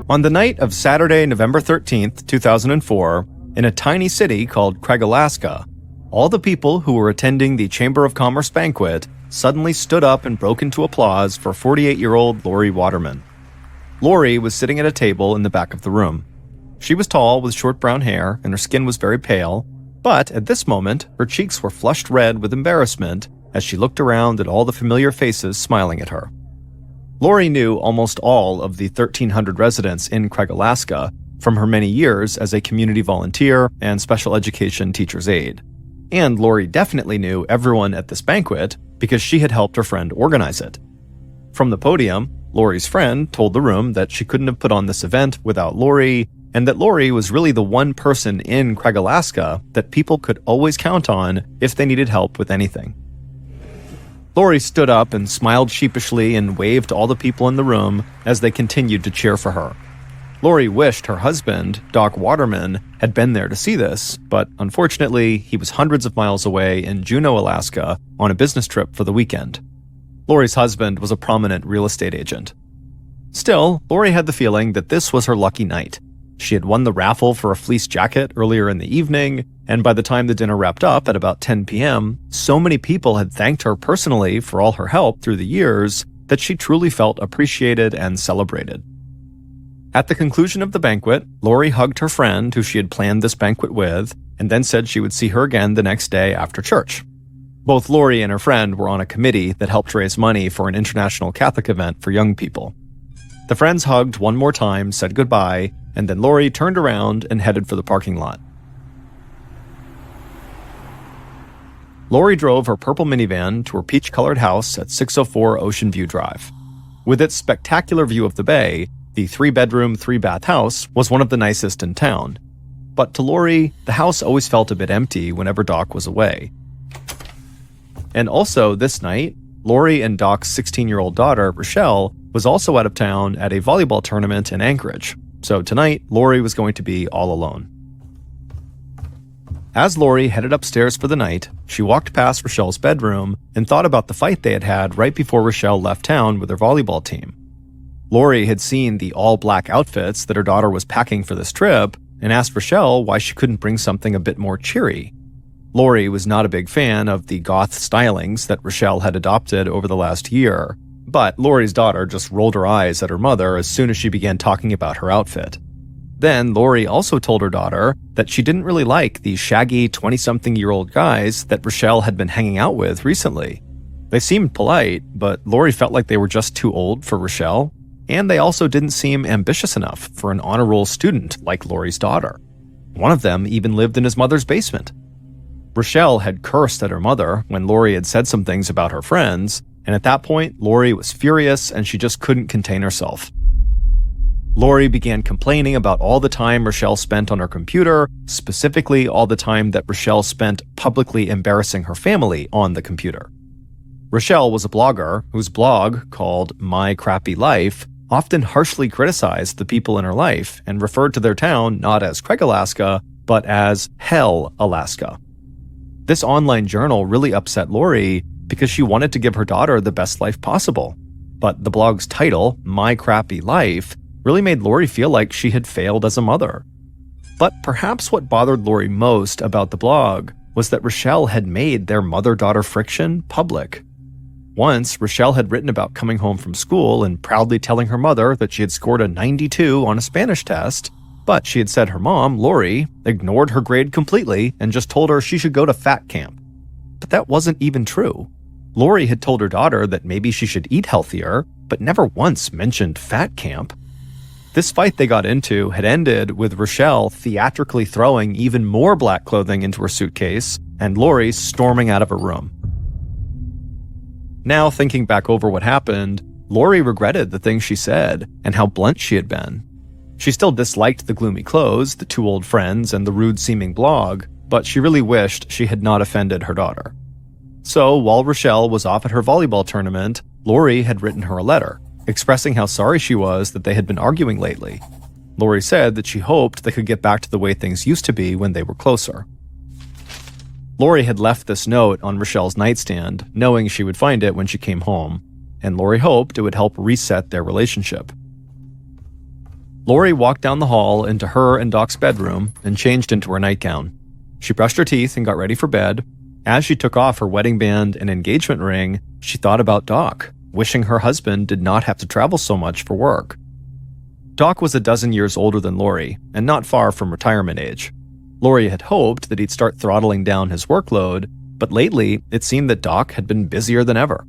On the night of Saturday, November 13th, 2004, in a tiny city called Craig, Alaska, all the people who were attending the Chamber of Commerce banquet suddenly stood up and broke into applause for 48-year-old Lori Waterman. Lori was sitting at a table in the back of the room. She was tall with short brown hair and her skin was very pale, but at this moment, her cheeks were flushed red with embarrassment as she looked around at all the familiar faces smiling at her. Lori knew almost all of the 1,300 residents in Craig, Alaska from her many years as a community volunteer and special education teacher's aide. And Lori definitely knew everyone at this banquet because she had helped her friend organize it. From the podium, Lori's friend told the room that she couldn't have put on this event without Lori, and that Lori was really the one person in Craig, Alaska that people could always count on if they needed help with anything. Lori stood up and smiled sheepishly and waved to all the people in the room as they continued to cheer for her. Lori wished her husband, Doc Waterman, had been there to see this, but unfortunately, he was hundreds of miles away in Juneau, Alaska, on a business trip for the weekend. Lori's husband was a prominent real estate agent. Still, Lori had the feeling that this was her lucky night. She had won the raffle for a fleece jacket earlier in the evening, and by the time the dinner wrapped up at about 10 p.m., so many people had thanked her personally for all her help through the years that she truly felt appreciated and celebrated. At the conclusion of the banquet, Lori hugged her friend who she had planned this banquet with, and then said she would see her again the next day after church. Both Lori and her friend were on a committee that helped raise money for an international Catholic event for young people. The friends hugged one more time, said goodbye, and then Lori turned around and headed for the parking lot. Lori drove her purple minivan to her peach-colored house at 604 Ocean View Drive. With its spectacular view of the bay, the 3-bedroom, 3-bath house was one of the nicest in town. But to Lori, the house always felt a bit empty whenever Doc was away. And also, this night, Lori and Doc's 16-year-old daughter, Rochelle, was also out of town at a volleyball tournament in Anchorage. So tonight, Lori was going to be all alone. As Lori headed upstairs for the night, she walked past Rochelle's bedroom and thought about the fight they had had right before Rochelle left town with her volleyball team. Lori had seen the all-black outfits that her daughter was packing for this trip and asked Rochelle why she couldn't bring something a bit more cheery. Lori was not a big fan of the goth stylings that Rochelle had adopted over the last year, but Lori's daughter just rolled her eyes at her mother as soon as she began talking about her outfit. Then Lori also told her daughter that she didn't really like the shaggy 20-something-year-old guys that Rochelle had been hanging out with recently. They seemed polite, but Lori felt like they were just too old for Rochelle, and they also didn't seem ambitious enough for an honor roll student like Lori's daughter. One of them even lived in his mother's basement. Rochelle had cursed at her mother when Lori had said some things about her friends, and at that point, Lori was furious and she just couldn't contain herself. Lori began complaining about all the time Rochelle spent on her computer, specifically all the time that Rochelle spent publicly embarrassing her family on the computer. Rochelle was a blogger whose blog, called My Crappy Life, often harshly criticized the people in her life and referred to their town not as Craig, Alaska, but as Hell, Alaska. This online journal really upset Lori because she wanted to give her daughter the best life possible. But the blog's title, My Crappy Life, really made Lori feel like she had failed as a mother. But perhaps what bothered Lori most about the blog was that Rochelle had made their mother-daughter friction public. Once, Rochelle had written about coming home from school and proudly telling her mother that she had scored a 92 on a Spanish test, but she had said her mom, Lori, ignored her grade completely and just told her she should go to fat camp. But that wasn't even true. Lori had told her daughter that maybe she should eat healthier, but never once mentioned fat camp. This fight they got into had ended with Rochelle theatrically throwing even more black clothing into her suitcase and Lori storming out of her room. Now, thinking back over what happened, Lori regretted the things she said and how blunt she had been. She still disliked the gloomy clothes, the 2 old friends, and the rude-seeming blog, but she really wished she had not offended her daughter. So, while Rochelle was off at her volleyball tournament, Lori had written her a letter, expressing how sorry she was that they had been arguing lately. Lori said that she hoped they could get back to the way things used to be when they were closer. Lori had left this note on Rochelle's nightstand, knowing she would find it when she came home, and Lori hoped it would help reset their relationship. Lori walked down the hall into her and Doc's bedroom and changed into her nightgown. She brushed her teeth and got ready for bed. As she took off her wedding band and engagement ring, she thought about Doc, wishing her husband did not have to travel so much for work. Doc was a dozen years older than Lori and not far from retirement age. Lori had hoped that he'd start throttling down his workload, but lately it seemed that Doc had been busier than ever.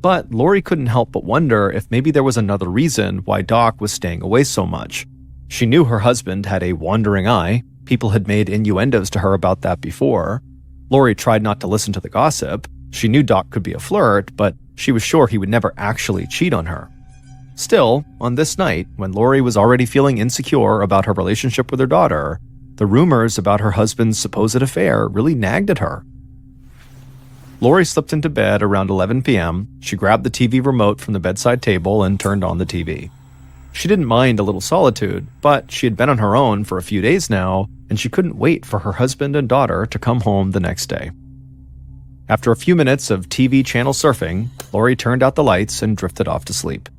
But Lori couldn't help but wonder if maybe there was another reason why Doc was staying away so much. She knew her husband had a wandering eye. People had made innuendos to her about that before. Lori tried not to listen to the gossip. She knew Doc could be a flirt, but she was sure he would never actually cheat on her. Still, on this night, when Lori was already feeling insecure about her relationship with her daughter, the rumors about her husband's supposed affair really nagged at her. Lori slipped into bed around 11 p.m. She grabbed the TV remote from the bedside table and turned on the TV. She didn't mind a little solitude, but she had been on her own for a few days now, and she couldn't wait for her husband and daughter to come home the next day. After a few minutes of TV channel surfing, Lori turned out the lights and drifted off to sleep.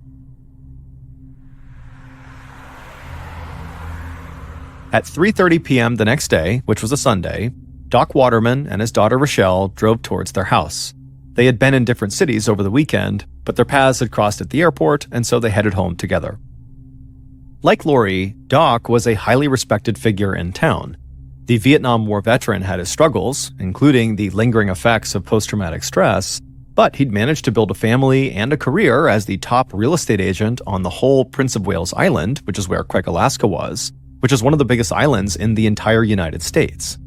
At 3:30 p.m. the next day, which was a Sunday, Doc Waterman and his daughter Rochelle drove towards their house. They had been in different cities over the weekend, but their paths had crossed at the airport, and so they headed home together. Like Lori, Doc was a highly respected figure in town. The Vietnam War veteran had his struggles, including the lingering effects of post-traumatic stress, but he'd managed to build a family and a career as the top real estate agent on the whole Prince of Wales Island, which is where Craig, Alaska was, which is one of the biggest islands in the entire United States.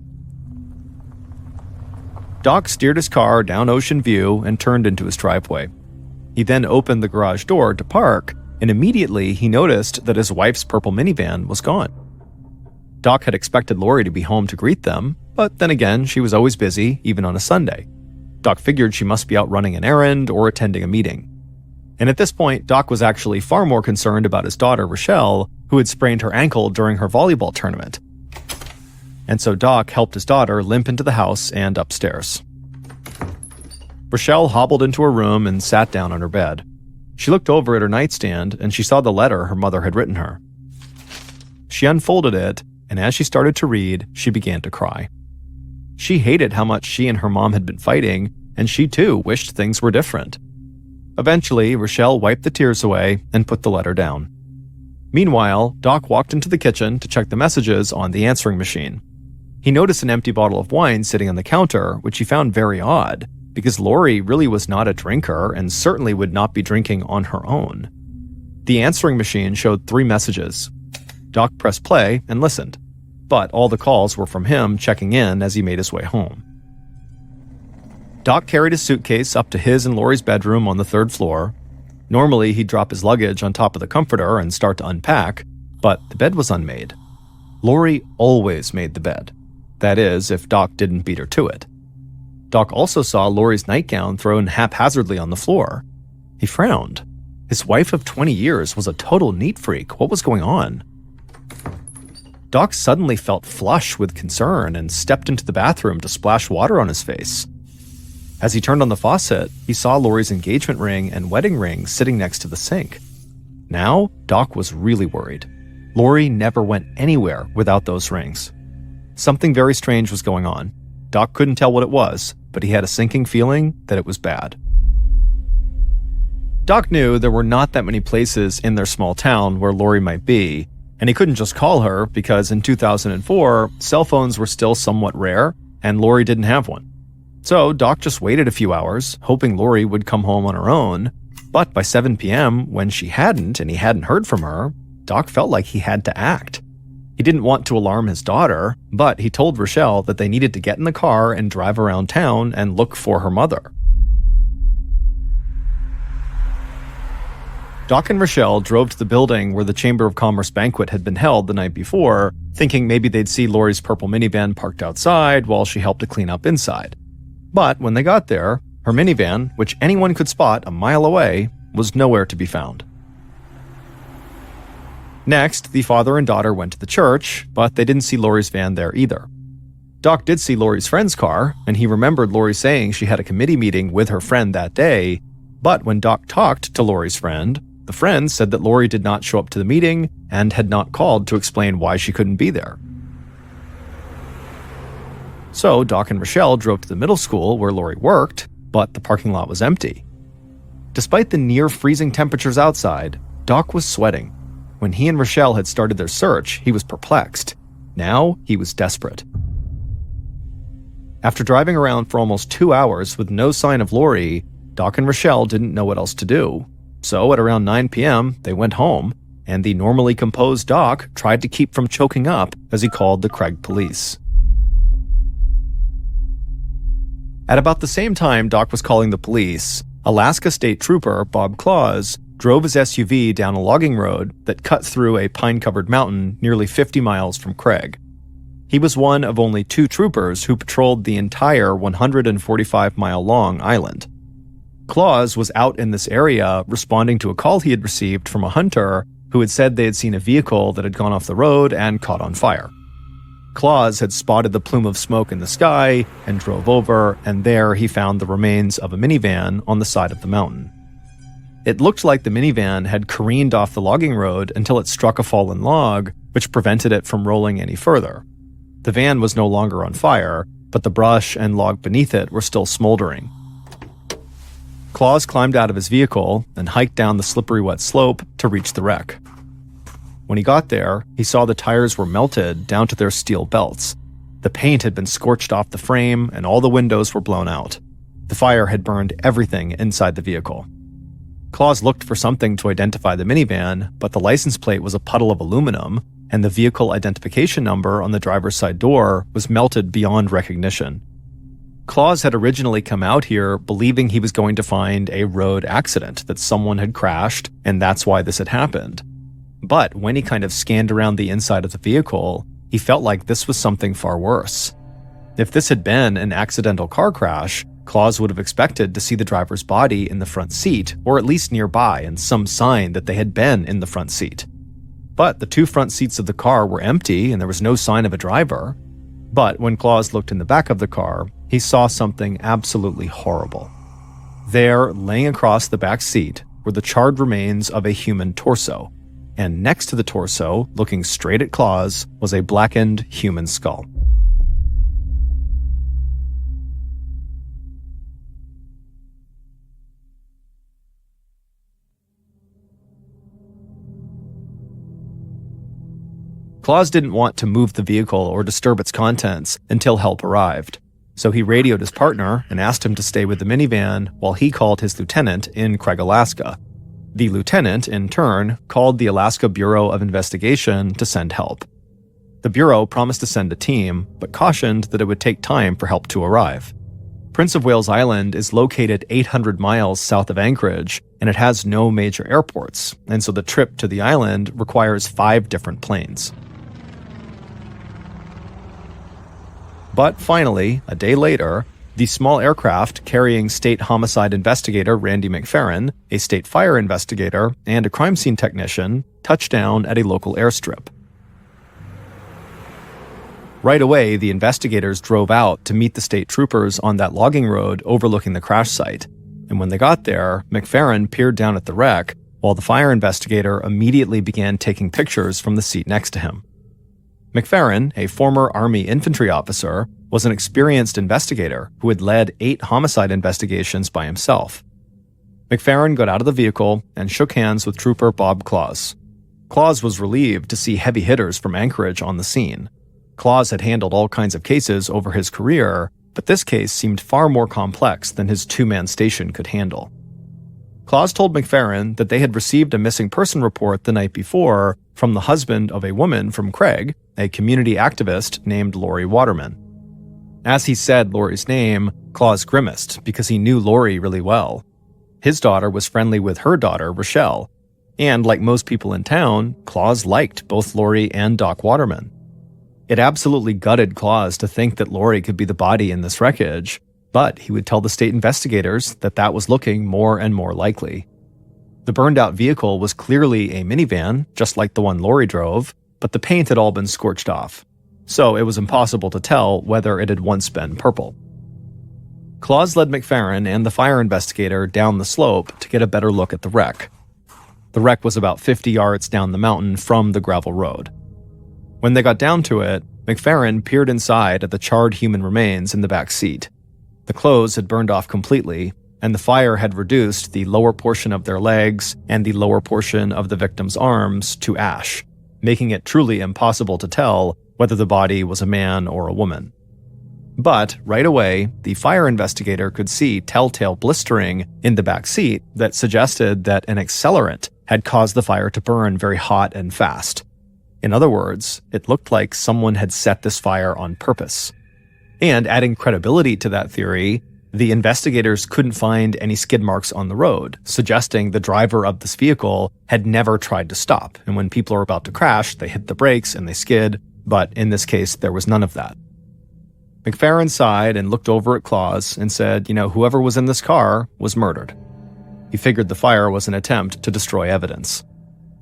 Doc steered his car down Ocean View and turned into his driveway. He then opened the garage door to park, and immediately he noticed that his wife's purple minivan was gone. Doc had expected Lori to be home to greet them, but then again, she was always busy, even on a Sunday. Doc figured she must be out running an errand or attending a meeting. And at this point, Doc was actually far more concerned about his daughter, Rochelle, who had sprained her ankle during her volleyball tournament. And so Doc helped his daughter limp into the house and upstairs. Rochelle hobbled into her room and sat down on her bed. She looked over at her nightstand and she saw the letter her mother had written her. She unfolded it, and as she started to read, she began to cry. She hated how much she and her mom had been fighting, and she too wished things were different. Eventually, Rochelle wiped the tears away and put the letter down. Meanwhile, Doc walked into the kitchen to check the messages on the answering machine. He noticed an empty bottle of wine sitting on the counter, which he found very odd, because Lori really was not a drinker and certainly would not be drinking on her own. The answering machine showed 3 messages. Doc pressed play and listened, but all the calls were from him checking in as he made his way home. Doc carried his suitcase up to his and Lori's bedroom on the 3rd floor. Normally, he'd drop his luggage on top of the comforter and start to unpack, but the bed was unmade. Lori always made the bed. That is, if Doc didn't beat her to it. Doc also saw Lori's nightgown thrown haphazardly on the floor. He frowned. His wife of 20 years was a total neat freak. What was going on? Doc suddenly felt flush with concern and stepped into the bathroom to splash water on his face. As he turned on the faucet, he saw Lori's engagement ring and wedding ring sitting next to the sink. Now, Doc was really worried. Lori never went anywhere without those rings. Something very strange was going on. Doc couldn't tell what it was, but he had a sinking feeling that it was bad. Doc knew there were not that many places in their small town where Lori might be, and he couldn't just call her because in 2004, cell phones were still somewhat rare, and Lori didn't have one. So Doc just waited a few hours, hoping Lori would come home on her own, but by 7 p.m., when she hadn't and he hadn't heard from her, Doc felt like he had to act. He didn't want to alarm his daughter, but he told Rochelle that they needed to get in the car and drive around town and look for her mother. Doc and Rochelle drove to the building where the Chamber of Commerce banquet had been held the night before, thinking maybe they'd see Lori's purple minivan parked outside while she helped to clean up inside. But when they got there, her minivan, which anyone could spot a mile away, was nowhere to be found. Next, the father and daughter went to the church, but they didn't see Lori's van there either. Doc did see Lori's friend's car, and he remembered Lori saying she had a committee meeting with her friend that day, but when Doc talked to Lori's friend, The friend said that Lori did not show up to the meeting and had not called to explain why she couldn't be there. So Doc and Rochelle drove to the middle school where Lori worked, but the parking lot was empty. Despite the near-freezing temperatures outside, Doc was sweating. When he and Rochelle had started their search, he was perplexed. Now he was desperate. After driving around for almost 2 hours with no sign of Lori, Doc and Rochelle didn't know what else to do. So at around 9 p.m., they went home, and the normally composed Doc tried to keep from choking up as he called the Craig police. At about the same time Doc was calling the police, Alaska State Trooper Bob Claus drove his SUV down a logging road that cut through a pine-covered mountain nearly 50 miles from Craig. He was one of only 2 troopers who patrolled the entire 145-mile-long island. Claus was out in this area responding to a call he had received from a hunter who had said they had seen a vehicle that had gone off the road and caught on fire. Claus had spotted the plume of smoke in the sky and drove over, and there he found the remains of a minivan on the side of the mountain. It looked like the minivan had careened off the logging road until it struck a fallen log, which prevented it from rolling any further. The van was no longer on fire, but the brush and log beneath it were still smoldering. Claus climbed out of his vehicle and hiked down the slippery wet slope to reach the wreck. When he got there, he saw the tires were melted down to their steel belts. The paint had been scorched off the frame and all the windows were blown out. The fire had burned everything inside the vehicle. Claus looked for something to identify the minivan, but the license plate was a puddle of aluminum, and the vehicle identification number on the driver's side door was melted beyond recognition. Claus had originally come out here believing he was going to find a road accident, that someone had crashed, and that's why this had happened. But when he kind of scanned around the inside of the vehicle, he felt like this was something far worse. If this had been an accidental car crash, Claus would have expected to see the driver's body in the front seat, or at least nearby, and some sign that they had been in the front seat. But the 2 front seats of the car were empty and there was no sign of a driver. But when Claus looked in the back of the car, he saw something absolutely horrible. There, laying across the back seat, were the charred remains of a human torso. And next to the torso, looking straight at Claus, was a blackened human skull. Claus didn't want to move the vehicle or disturb its contents until help arrived, so he radioed his partner and asked him to stay with the minivan while he called his lieutenant in Craig, Alaska. The lieutenant, in turn, called the Alaska Bureau of Investigation to send help. The Bureau promised to send a team, but cautioned that it would take time for help to arrive. Prince of Wales Island is located 800 miles south of Anchorage, and it has no major airports, and so the trip to the island requires 5 different planes. But finally, a day later, the small aircraft carrying state homicide investigator Randy McFerrin, a state fire investigator, and a crime scene technician touched down at a local airstrip. Right away, the investigators drove out to meet the state troopers on that logging road overlooking the crash site. And when they got there, McFerrin peered down at the wreck, while the fire investigator immediately began taking pictures from the seat next to him. McFerrin, a former Army infantry officer, was an experienced investigator who had led 8 homicide investigations by himself. McFerrin got out of the vehicle and shook hands with Trooper Bob Claus. Claus was relieved to see heavy hitters from Anchorage on the scene. Claus had handled all kinds of cases over his career, but this case seemed far more complex than his 2-man station could handle. Claus told McFerrin that they had received a missing person report the night before from the husband of a woman from Craig, a community activist named Lori Waterman. As he said Lori's name, Claus grimaced because he knew Lori really well. His daughter was friendly with her daughter, Rochelle, and like most people in town, Claus liked both Lori and Doc Waterman. It absolutely gutted Claus to think that Lori could be the body in this wreckage, but he would tell the state investigators that that was looking more and more likely. The burned-out vehicle was clearly a minivan, just like the one Lori drove, but the paint had all been scorched off, so it was impossible to tell whether it had once been purple. Claus led McFerrin and the fire investigator down the slope to get a better look at the wreck. The wreck was about 50 yards down the mountain from the gravel road. When they got down to it, McFerrin peered inside at the charred human remains in the back seat. The clothes had burned off completely, and the fire had reduced the lower portion of their legs and the lower portion of the victim's arms to ash, making it truly impossible to tell whether the body was a man or a woman. But right away, the fire investigator could see telltale blistering in the back seat that suggested that an accelerant had caused the fire to burn very hot and fast. In other words, it looked like someone had set this fire on purpose. And adding credibility to that theory, the investigators couldn't find any skid marks on the road, suggesting the driver of this vehicle had never tried to stop. And when people are about to crash, they hit the brakes and they skid, but in this case, there was none of that. McFerrin sighed and looked over at Claus and said, whoever was in this car was murdered. He figured the fire was an attempt to destroy evidence.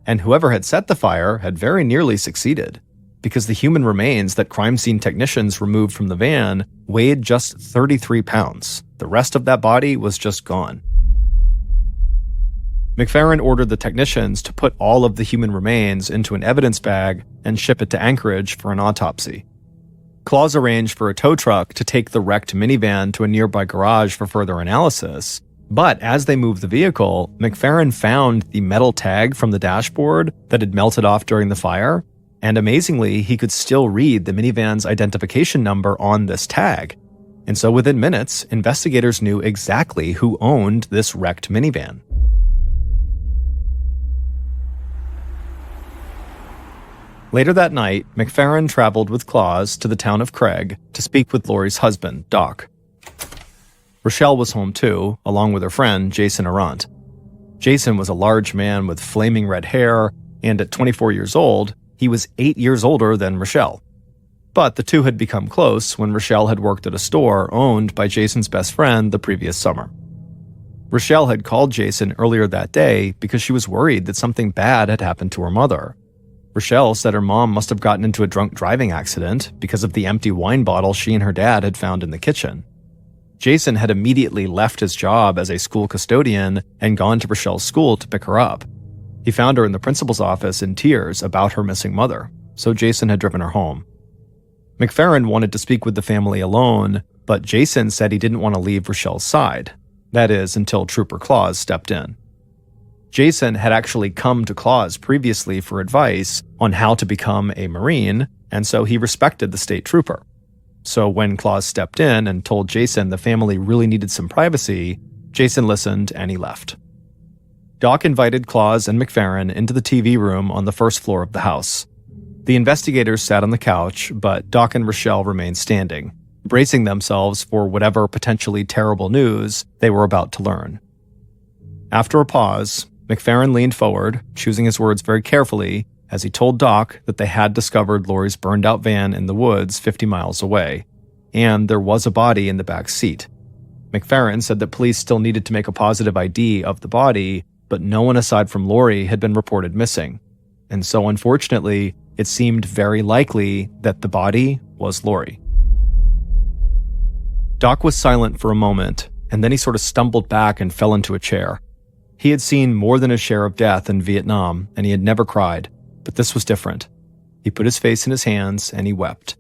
And whoever had set the fire had very nearly succeeded, because the human remains that crime scene technicians removed from the van weighed just 33 pounds. The rest of that body was just gone. McFerrin ordered the technicians to put all of the human remains into an evidence bag and ship it to Anchorage for an autopsy. Claus arranged for a tow truck to take the wrecked minivan to a nearby garage for further analysis. But as they moved the vehicle, McFerrin found the metal tag from the dashboard that had melted off during the fire, and amazingly, he could still read the minivan's identification number on this tag. And so within minutes, investigators knew exactly who owned this wrecked minivan. Later that night, McFerrin traveled with Claus to the town of Craig to speak with Lori's husband, Doc. Rochelle was home too, along with her friend, Jason Arant. Jason was a large man with flaming red hair, and at 24 years old, he was 8 years older than Rochelle. But the two had become close when Rochelle had worked at a store owned by Jason's best friend the previous summer. Rochelle had called Jason earlier that day because she was worried that something bad had happened to her mother. Rochelle said her mom must have gotten into a drunk driving accident because of the empty wine bottle she and her dad had found in the kitchen. Jason had immediately left his job as a school custodian and gone to Rochelle's school to pick her up. He found her in the principal's office in tears about her missing mother, so Jason had driven her home. McFerrin wanted to speak with the family alone, but Jason said he didn't want to leave Rochelle's side. That is, until Trooper Claus stepped in. Jason had actually come to Claus previously for advice on how to become a Marine, and so he respected the state trooper. So when Claus stepped in and told Jason the family really needed some privacy, Jason listened and he left. Doc invited Claus and McFerrin into the TV room on the first floor of the house. The investigators sat on the couch, but Doc and Rochelle remained standing, bracing themselves for whatever potentially terrible news they were about to learn. After a pause, McFerrin leaned forward, choosing his words very carefully, as he told Doc that they had discovered Lori's burned-out van in the woods 50 miles away, and there was a body in the back seat. McFerrin said that police still needed to make a positive ID of the body, but no one aside from Lori had been reported missing. And so unfortunately, it seemed very likely that the body was Lori. Doc was silent for a moment, and then he sort of stumbled back and fell into a chair. He had seen more than his share of death in Vietnam, and he had never cried. But this was different. He put his face in his hands and he wept.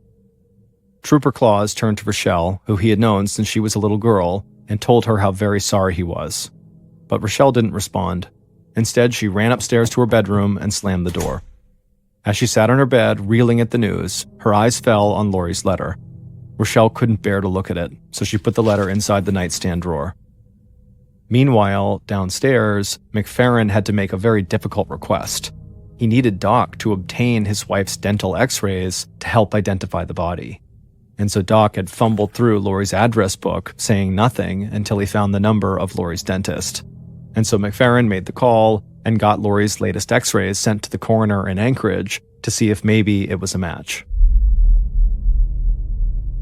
Trooper Claus turned to Rochelle, who he had known since she was a little girl, and told her how very sorry he was. But Rochelle didn't respond. Instead, she ran upstairs to her bedroom and slammed the door. As she sat on her bed, reeling at the news, her eyes fell on Lori's letter. Rochelle couldn't bear to look at it, so she put the letter inside the nightstand drawer. Meanwhile, downstairs, McFerrin had to make a very difficult request. He needed Doc to obtain his wife's dental x-rays to help identify the body. And so Doc had fumbled through Lori's address book, saying nothing until he found the number of Lori's dentist. And so McFerrin made the call and got Lori's latest x-rays sent to the coroner in Anchorage to see if maybe it was a match.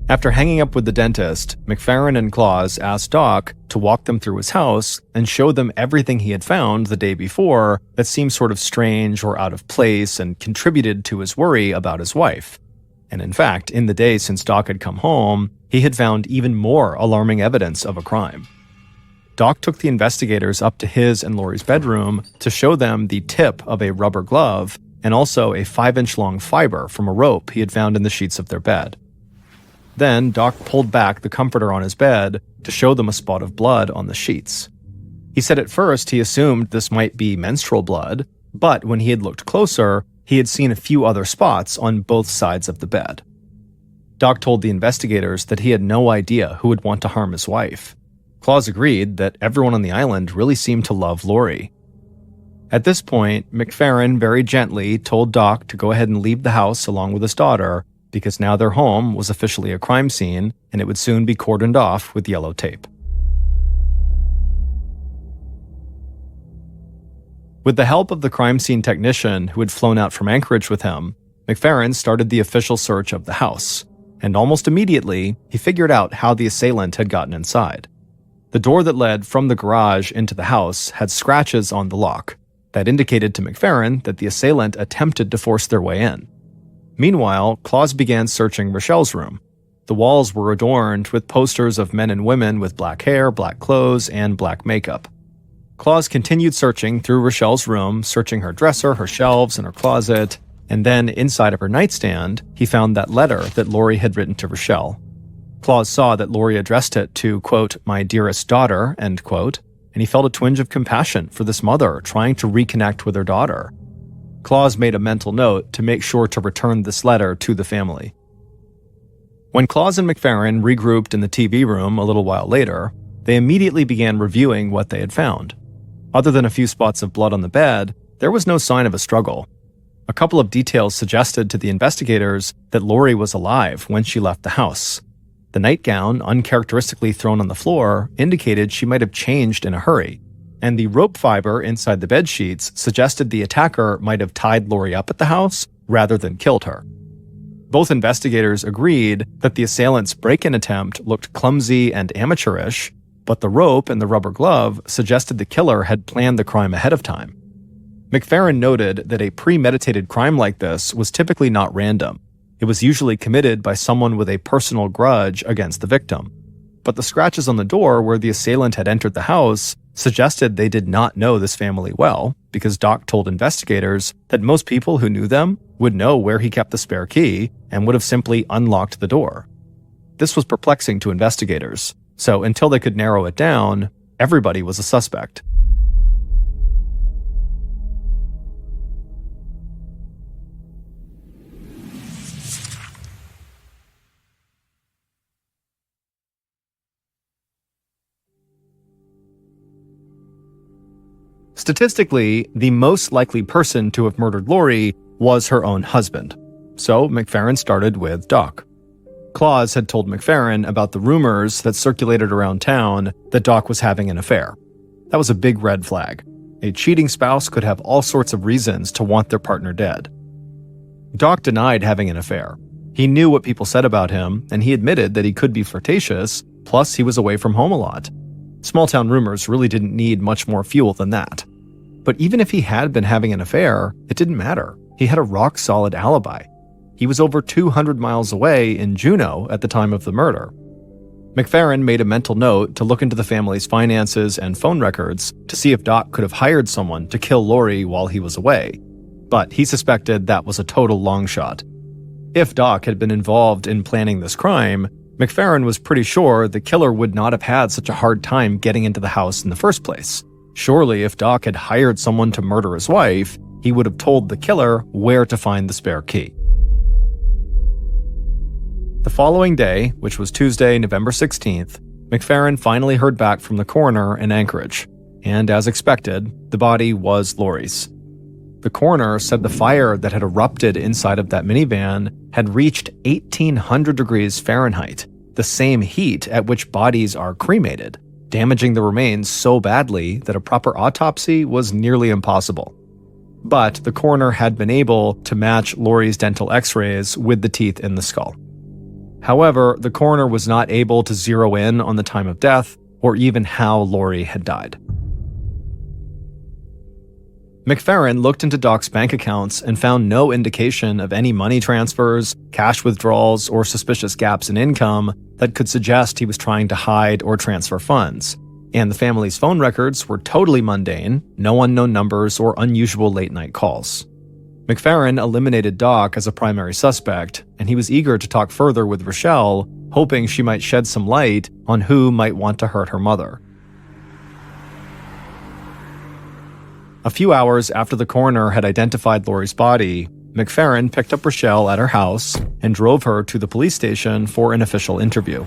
After hanging up with the dentist, McFerrin and Claus asked Doc to walk them through his house and show them everything he had found the day before that seemed sort of strange or out of place and contributed to his worry about his wife. And in fact, in the days since Doc had come home, he had found even more alarming evidence of a crime. Doc took the investigators up to his and Lori's bedroom to show them the tip of a rubber glove and also a 5-inch long fiber from a rope he had found in the sheets of their bed. Then Doc pulled back the comforter on his bed to show them a spot of blood on the sheets. He said at first he assumed this might be menstrual blood, but when he had looked closer, he had seen a few other spots on both sides of the bed. Doc told the investigators that he had no idea who would want to harm his wife. Claus agreed that everyone on the island really seemed to love Lori. At this point, McFerrin very gently told Doc to go ahead and leave the house along with his daughter, because now their home was officially a crime scene and it would soon be cordoned off with yellow tape. With the help of the crime scene technician who had flown out from Anchorage with him, McFerrin started the official search of the house, and almost immediately, he figured out how the assailant had gotten inside. The door that led from the garage into the house had scratches on the lock that indicated to McFerrin that the assailant attempted to force their way in. Meanwhile, Claus began searching Rochelle's room. The walls were adorned with posters of men and women with black hair, black clothes, and black makeup. Claus continued searching through Rochelle's room, searching her dresser, her shelves, and her closet, and then inside of her nightstand, he found that letter that Lori had written to Rochelle. Claus saw that Lori addressed it to, quote, "my dearest daughter," end quote, and he felt a twinge of compassion for this mother trying to reconnect with her daughter. Claus made a mental note to make sure to return this letter to the family. When Claus and McFerrin regrouped in the TV room a little while later, they immediately began reviewing what they had found. Other than a few spots of blood on the bed, there was no sign of a struggle. A couple of details suggested to the investigators that Lori was alive when she left the house. The nightgown, uncharacteristically thrown on the floor, indicated she might have changed in a hurry, and the rope fiber inside the bed sheets suggested the attacker might have tied Lori up at the house rather than killed her. Both investigators agreed that the assailant's break-in attempt looked clumsy and amateurish, but the rope and the rubber glove suggested the killer had planned the crime ahead of time. McFerrin noted that a premeditated crime like this was typically not random. It was usually committed by someone with a personal grudge against the victim. But the scratches on the door where the assailant had entered the house suggested they did not know this family well, because Doc told investigators that most people who knew them would know where he kept the spare key and would have simply unlocked the door. This was perplexing to investigators, so until they could narrow it down, everybody was a suspect. Statistically, the most likely person to have murdered Lori was her own husband. So McFerrin started with Doc. Claus had told McFerrin about the rumors that circulated around town that Doc was having an affair. That was a big red flag. A cheating spouse could have all sorts of reasons to want their partner dead. Doc denied having an affair. He knew what people said about him, and he admitted that he could be flirtatious, plus he was away from home a lot. Small-town rumors really didn't need much more fuel than that. But even if he had been having an affair, it didn't matter. He had a rock-solid alibi. He was over 200 miles away in Juneau at the time of the murder. McFerrin made a mental note to look into the family's finances and phone records to see if Doc could have hired someone to kill Lori while he was away. But he suspected that was a total long shot. If Doc had been involved in planning this crime, McFerrin was pretty sure the killer would not have had such a hard time getting into the house in the first place. Surely, if Doc had hired someone to murder his wife, he would have told the killer where to find the spare key. The following day, which was Tuesday, November 16th, McFerrin finally heard back from the coroner in Anchorage, and as expected, the body was Lori's. The coroner said the fire that had erupted inside of that minivan had reached 1,800 degrees Fahrenheit, the same heat at which bodies are cremated, damaging the remains so badly that a proper autopsy was nearly impossible. But the coroner had been able to match Lori's dental x-rays with the teeth in the skull. However, the coroner was not able to zero in on the time of death or even how Lori had died. McFerrin looked into Doc's bank accounts and found no indication of any money transfers, cash withdrawals, or suspicious gaps in income that could suggest he was trying to hide or transfer funds. and the family's phone records were totally mundane, no unknown numbers or unusual late-night calls. McFerrin eliminated Doc as a primary suspect, and he was eager to talk further with Rochelle, hoping she might shed some light on who might want to hurt her mother. A few hours after the coroner had identified Lori's body, McFerrin picked up Rochelle at her house and drove her to the police station for an official interview.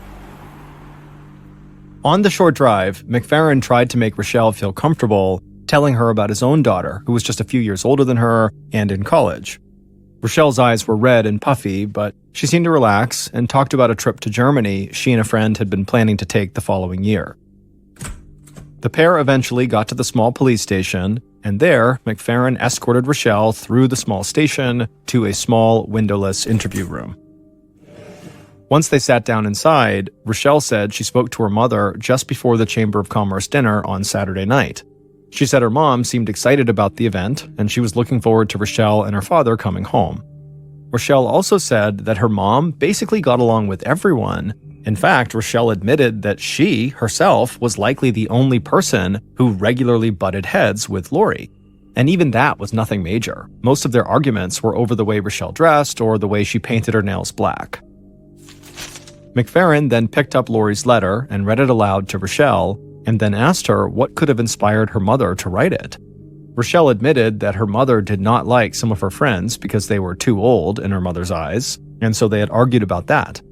On the short drive, McFerrin tried to make Rochelle feel comfortable, telling her about his own daughter, who was just a few years older than her and in college. Rochelle's eyes were red and puffy, but she seemed to relax and talked about a trip to Germany she and a friend had been planning to take the following year. The pair eventually got to the small police station, and there, McFerrin escorted Rochelle through the small station to a small, windowless interview room. Once they sat down inside, Rochelle said she spoke to her mother just before the Chamber of Commerce dinner on Saturday night. She said her mom seemed excited about the event, and she was looking forward to Rochelle and her father coming home. Rochelle also said that her mom basically got along with everyone. In fact, Rochelle admitted that she, herself, was likely the only person who regularly butted heads with Lori. And even that was nothing major. Most of their arguments were over the way Rochelle dressed or the way she painted her nails black. McFerrin then picked up Lori's letter and read it aloud to Rochelle, and then asked her what could have inspired her mother to write it. Rochelle admitted that her mother did not like some of her friends because they were too old in her mother's eyes, and so they had argued about that.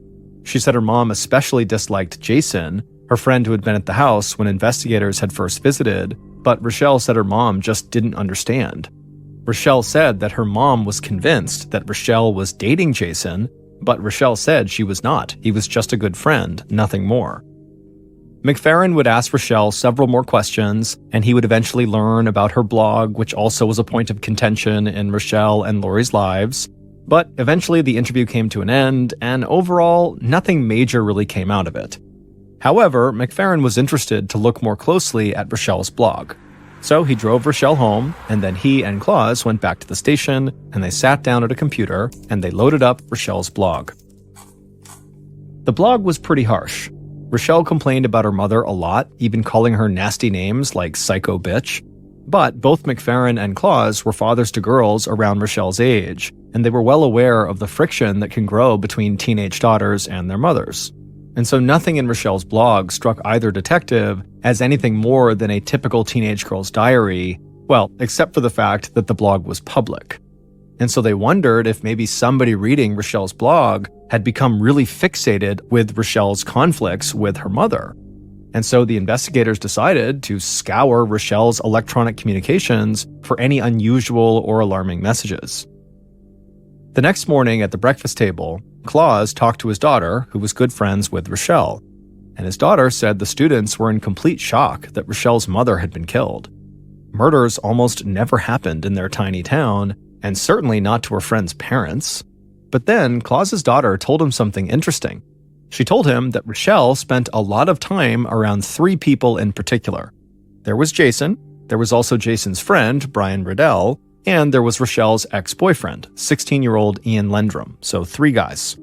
She said her mom especially disliked Jason, her friend who had been at the house when investigators had first visited, but Rochelle said her mom just didn't understand. Rochelle said that her mom was convinced that Rochelle was dating Jason, but Rochelle said she was not. He was just a good friend, nothing more. McFerrin would ask Rochelle several more questions, and he would eventually learn about her blog, which also was a point of contention in Rochelle and Lori's lives. But eventually the interview came to an end, and overall, nothing major really came out of it. However, McFerrin was interested to look more closely at Rochelle's blog. So he drove Rochelle home, and then he and Claus went back to the station, and they sat down at a computer, and they loaded up Rochelle's blog. The blog was pretty harsh. Rochelle complained about her mother a lot, even calling her nasty names like psycho bitch. But both McFerrin and Claus were fathers to girls around Rochelle's age, and they were well aware of the friction that can grow between teenage daughters and their mothers. And so nothing in Rochelle's blog struck either detective as anything more than a typical teenage girl's diary, well, except for the fact that the blog was public. And so they wondered if maybe somebody reading Rochelle's blog had become really fixated with Rochelle's conflicts with her mother. And so the investigators decided to scour Rochelle's electronic communications for any unusual or alarming messages. The next morning at the breakfast table, Claus talked to his daughter, who was good friends with Rochelle. And his daughter said the students were in complete shock that Rochelle's mother had been killed. Murders almost never happened in their tiny town, and certainly not to her friend's parents. But then Claus's daughter told him something interesting. She told him that Rochelle spent a lot of time around 3 people in particular. There was Jason, there was also Jason's friend, Brian Riddell, and there was Rochelle's ex-boyfriend, 16-year-old Ian Lendrum, so 3 guys.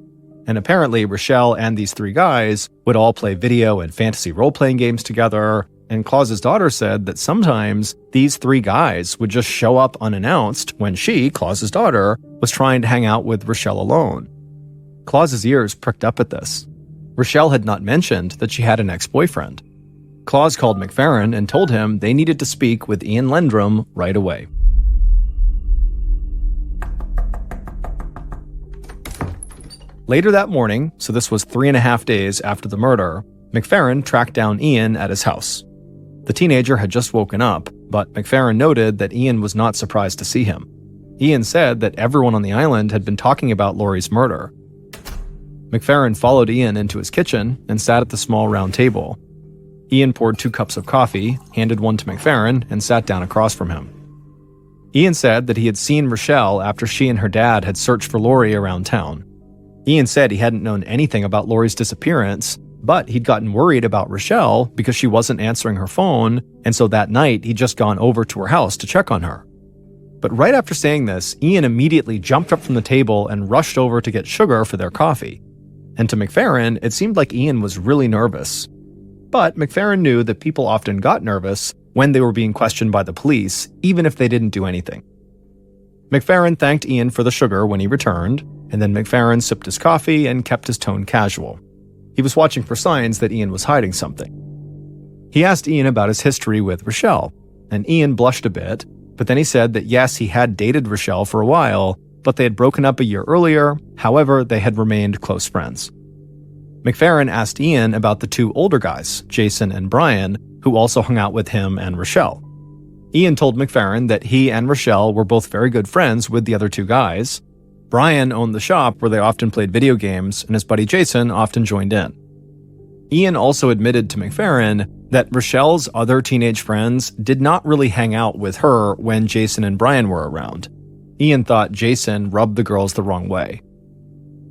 And apparently Rochelle and these 3 guys would all play video and fantasy role-playing games together, and Claus's daughter said that sometimes these 3 guys would just show up unannounced when she, Claus's daughter, was trying to hang out with Rochelle alone. Claus's ears pricked up at this. Rochelle had not mentioned that she had an ex-boyfriend. Claus called McFerrin and told him they needed to speak with Ian Lendrum right away. Later that morning, so this was 3.5 days after the murder, McFerrin tracked down Ian at his house. The teenager had just woken up, but McFerrin noted that Ian was not surprised to see him. Ian said that everyone on the island had been talking about Lori's murder. McFerrin followed Ian into his kitchen and sat at the small round table. Ian poured 2 cups of coffee, handed one to McFerrin, and sat down across from him. Ian said that he had seen Rochelle after she and her dad had searched for Lori around town. Ian said he hadn't known anything about Lori's disappearance, but he'd gotten worried about Rochelle because she wasn't answering her phone, and so that night he'd just gone over to her house to check on her. But right after saying this, Ian immediately jumped up from the table and rushed over to get sugar for their coffee. And to McFerrin, it seemed like Ian was really nervous. But McFerrin knew that people often got nervous when they were being questioned by the police, even if they didn't do anything. McFerrin thanked Ian for the sugar when he returned, and then McFerrin sipped his coffee and kept his tone casual. He was watching for signs that Ian was hiding something. He asked Ian about his history with Rochelle, and Ian blushed a bit, but then he said that yes, he had dated Rochelle for a while, but they had broken up a year earlier. However, they had remained close friends. McFerrin asked Ian about the two older guys, Jason and Brian, who also hung out with him and Rochelle. Ian told McFerrin that he and Rochelle were both very good friends with the other two guys. Brian owned the shop where they often played video games, and his buddy Jason often joined in. Ian also admitted to McFerrin that Rochelle's other teenage friends did not really hang out with her when Jason and Brian were around. Ian thought Jason rubbed the girls the wrong way.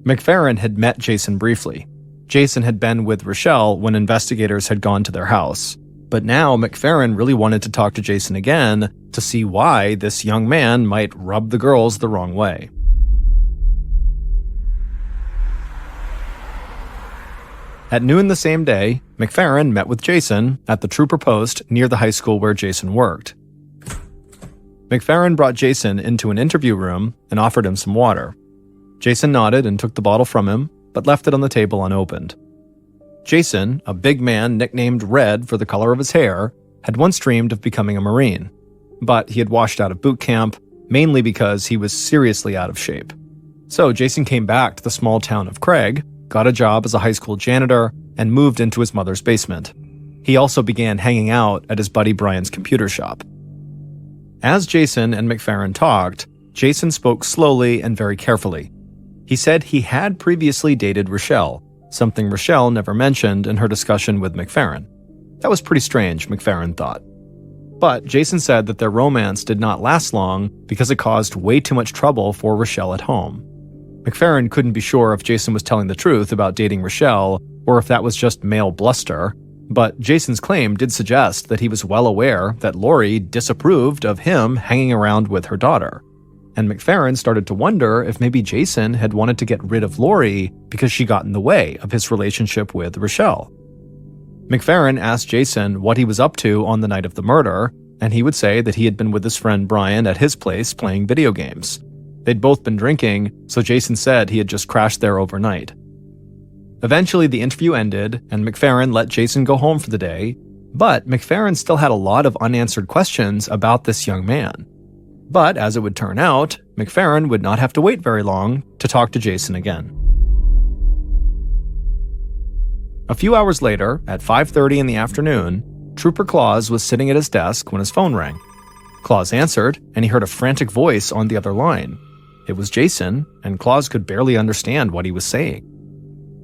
McFerrin had met Jason briefly. Jason had been with Rochelle when investigators had gone to their house. But now McFerrin really wanted to talk to Jason again to see why this young man might rub the girls the wrong way. At noon the same day, McFerrin met with Jason at the Trooper Post near the high school where Jason worked. McFerrin brought Jason into an interview room and offered him some water. Jason nodded and took the bottle from him, but left it on the table unopened. Jason, a big man nicknamed Red for the color of his hair, had once dreamed of becoming a Marine, but he had washed out of boot camp, mainly because he was seriously out of shape. So Jason came back to the small town of Craig, got a job as a high school janitor, and moved into his mother's basement. He also began hanging out at his buddy Brian's computer shop. As Jason and McFerrin talked, Jason spoke slowly and very carefully. He said he had previously dated Rochelle, something Rochelle never mentioned in her discussion with McFerrin. That was pretty strange, McFerrin thought. But Jason said that their romance did not last long because it caused way too much trouble for Rochelle at home. McFerrin couldn't be sure if Jason was telling the truth about dating Rochelle or if that was just male bluster, but Jason's claim did suggest that he was well aware that Lori disapproved of him hanging around with her daughter. And McFerrin started to wonder if maybe Jason had wanted to get rid of Lori because she got in the way of his relationship with Rochelle. McFerrin asked Jason what he was up to on the night of the murder, and he would say that he had been with his friend Brian at his place playing video games. They'd both been drinking, so Jason said he had just crashed there overnight. Eventually, the interview ended, and McFerrin let Jason go home for the day, but McFerrin still had a lot of unanswered questions about this young man. But as it would turn out, McFerrin would not have to wait very long to talk to Jason again. A few hours later, at 5:30 in the afternoon, Trooper Claus was sitting at his desk when his phone rang. Claus answered, and he heard a frantic voice on the other line. It was Jason, and Claus could barely understand what he was saying.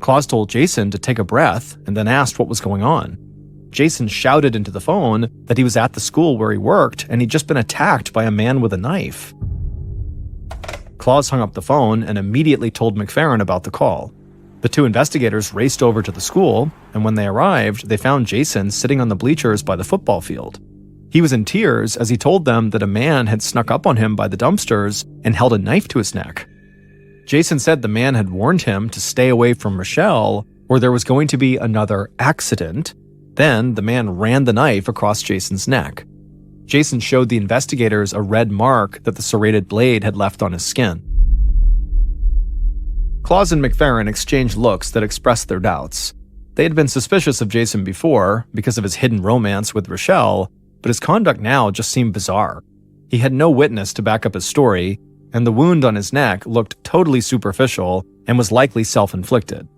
Claus told Jason to take a breath and then asked what was going on. Jason shouted into the phone that he was at the school where he worked and he'd just been attacked by a man with a knife. Claus hung up the phone and immediately told McFerrin about the call. The two investigators raced over to the school, and when they arrived, they found Jason sitting on the bleachers by the football field. He was in tears as he told them that a man had snuck up on him by the dumpsters and held a knife to his neck. Jason said the man had warned him to stay away from Rochelle, or there was going to be another accident. Then the man ran the knife across Jason's neck. Jason showed the investigators a red mark that the serrated blade had left on his skin. Claus and McFerrin exchanged looks that expressed their doubts. They had been suspicious of Jason before because of his hidden romance with Rochelle, but his conduct now just seemed bizarre. He had no witness to back up his story, and the wound on his neck looked totally superficial and was likely self-inflicted.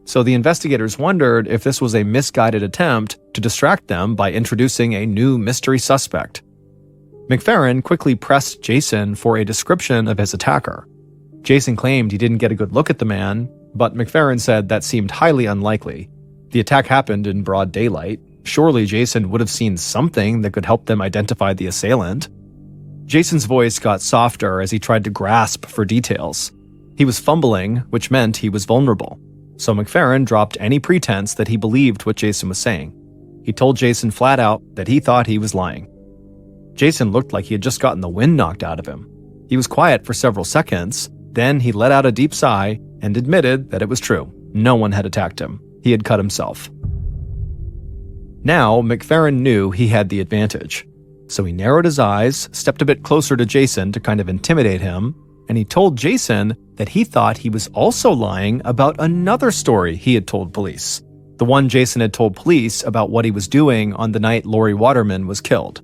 So the investigators wondered if this was a misguided attempt to distract them by introducing a new mystery suspect. McFerrin quickly pressed Jason for a description of his attacker. Jason claimed he didn't get a good look at the man, but McFerrin said that seemed highly unlikely. The attack happened in broad daylight. Surely Jason would have seen something that could help them identify the assailant. Jason's voice got softer as he tried to grasp for details. He was fumbling, which meant he was vulnerable. So McFerrin dropped any pretense that he believed what Jason was saying. He told Jason flat out that he thought he was lying. Jason looked like he had just gotten the wind knocked out of him. He was quiet for several seconds, then he let out a deep sigh and admitted that it was true. No one had attacked him. He had cut himself. Now, McFerrin knew he had the advantage. So he narrowed his eyes, stepped a bit closer to Jason to kind of intimidate him, and he told Jason that he thought he was also lying about another story he had told police. The one Jason had told police about what he was doing on the night Lori Waterman was killed.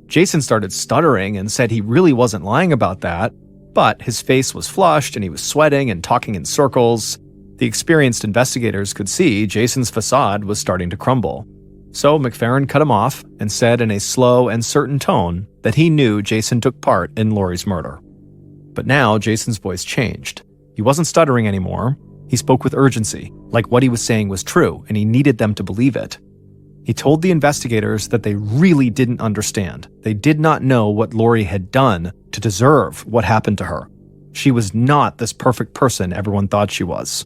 Jason started stuttering and said he really wasn't lying about that, but his face was flushed and he was sweating and talking in circles. The experienced investigators could see Jason's facade was starting to crumble. So McFerrin cut him off and said in a slow and certain tone that he knew Jason took part in Lori's murder. But now Jason's voice changed. He wasn't stuttering anymore. He spoke with urgency, like what he was saying was true and he needed them to believe it. He told the investigators that they really didn't understand. They did not know what Lori had done to deserve what happened to her. She was not this perfect person everyone thought she was.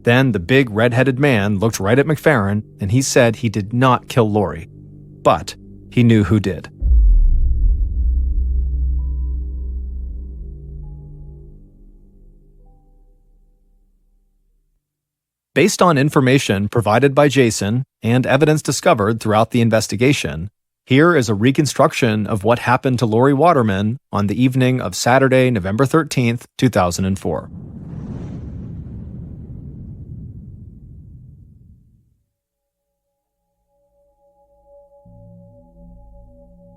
Then the big red-headed man looked right at McFerrin and he said he did not kill Lori, but he knew who did. Based on information provided by Jason and evidence discovered throughout the investigation, here is a reconstruction of what happened to Lori Waterman on the evening of Saturday, November 13th, 2004.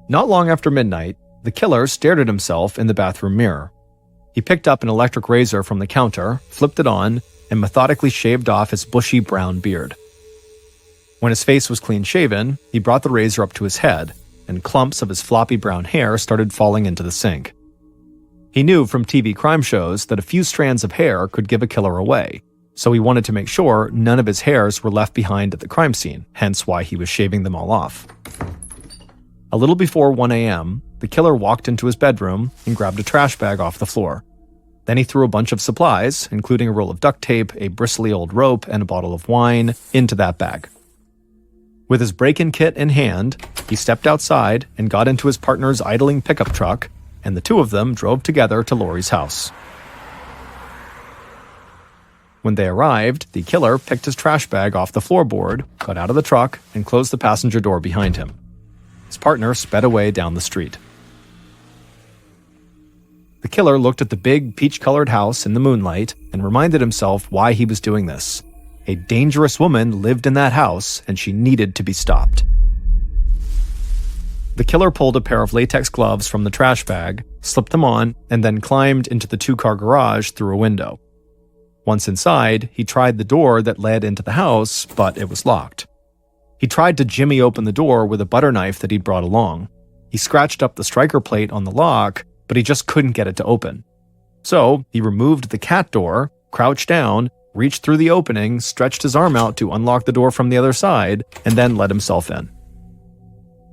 Not long after midnight, the killer stared at himself in the bathroom mirror. He picked up an electric razor from the counter, flipped it on, and methodically shaved off his bushy brown beard. When his face was clean-shaven, he brought the razor up to his head, and clumps of his floppy brown hair started falling into the sink. He knew from TV crime shows that a few strands of hair could give a killer away, so he wanted to make sure none of his hairs were left behind at the crime scene, hence why he was shaving them all off. A little before 1 a.m., the killer walked into his bedroom and grabbed a trash bag off the floor. Then he threw a bunch of supplies, including a roll of duct tape, a bristly old rope, and a bottle of wine, into that bag. With his break-in kit in hand, he stepped outside and got into his partner's idling pickup truck, and the two of them drove together to Lori's house. When they arrived, the killer picked his trash bag off the floorboard, got out of the truck, and closed the passenger door behind him. His partner sped away down the street. The killer looked at the big peach-colored house in the moonlight and reminded himself why he was doing this. A dangerous woman lived in that house, and she needed to be stopped. The killer pulled a pair of latex gloves from the trash bag, slipped them on, and then climbed into the two-car garage through a window. Once inside, he tried the door that led into the house, but it was locked. He tried to jimmy open the door with a butter knife that he'd brought along. He scratched up the striker plate on the lock, but he just couldn't get it to open. So he removed the cat door, crouched down, reached through the opening, stretched his arm out to unlock the door from the other side, and then let himself in.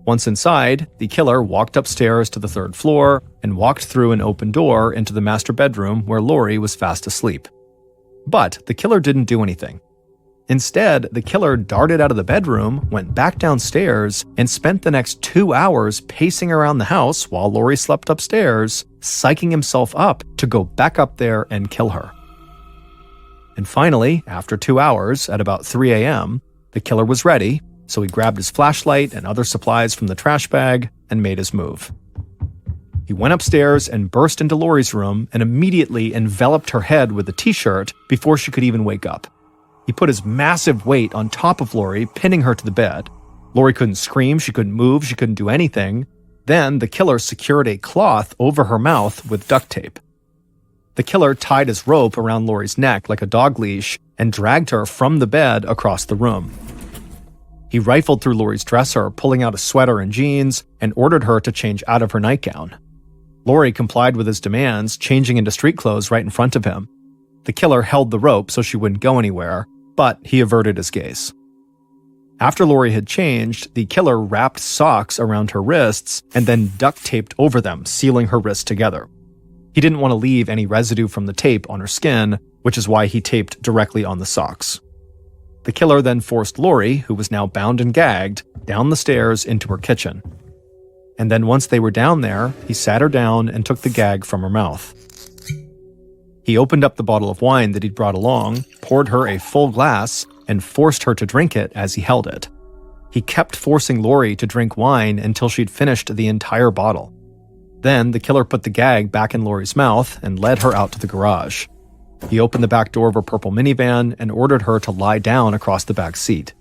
Once inside, the killer walked upstairs to the third floor and walked through an open door into the master bedroom where Lori was fast asleep. But the killer didn't do anything. Instead, the killer darted out of the bedroom, went back downstairs, and spent the next 2 hours pacing around the house while Lori slept upstairs, psyching himself up to go back up there and kill her. And finally, after 2 hours, at about 3 a.m., the killer was ready, so he grabbed his flashlight and other supplies from the trash bag and made his move. He went upstairs and burst into Lori's room and immediately enveloped her head with a t-shirt before she could even wake up. He put his massive weight on top of Lori, pinning her to the bed. Lori couldn't scream, she couldn't move, she couldn't do anything. Then the killer secured a cloth over her mouth with duct tape. The killer tied his rope around Lori's neck like a dog leash and dragged her from the bed across the room. He rifled through Lori's dresser, pulling out a sweater and jeans, and ordered her to change out of her nightgown. Lori complied with his demands, changing into street clothes right in front of him. The killer held the rope so she wouldn't go anywhere, but he averted his gaze. After Lori had changed, the killer wrapped socks around her wrists and then duct taped over them, sealing her wrists together. He didn't want to leave any residue from the tape on her skin, which is why he taped directly on the socks. The killer then forced Lori, who was now bound and gagged, down the stairs into her kitchen. And then once they were down there, he sat her down and took the gag from her mouth. He opened up the bottle of wine that he'd brought along, poured her a full glass, and forced her to drink it as he held it. He kept forcing Lori to drink wine until she'd finished the entire bottle. Then the killer put the gag back in Lori's mouth and led her out to the garage. He opened the back door of her purple minivan and ordered her to lie down across the back seat.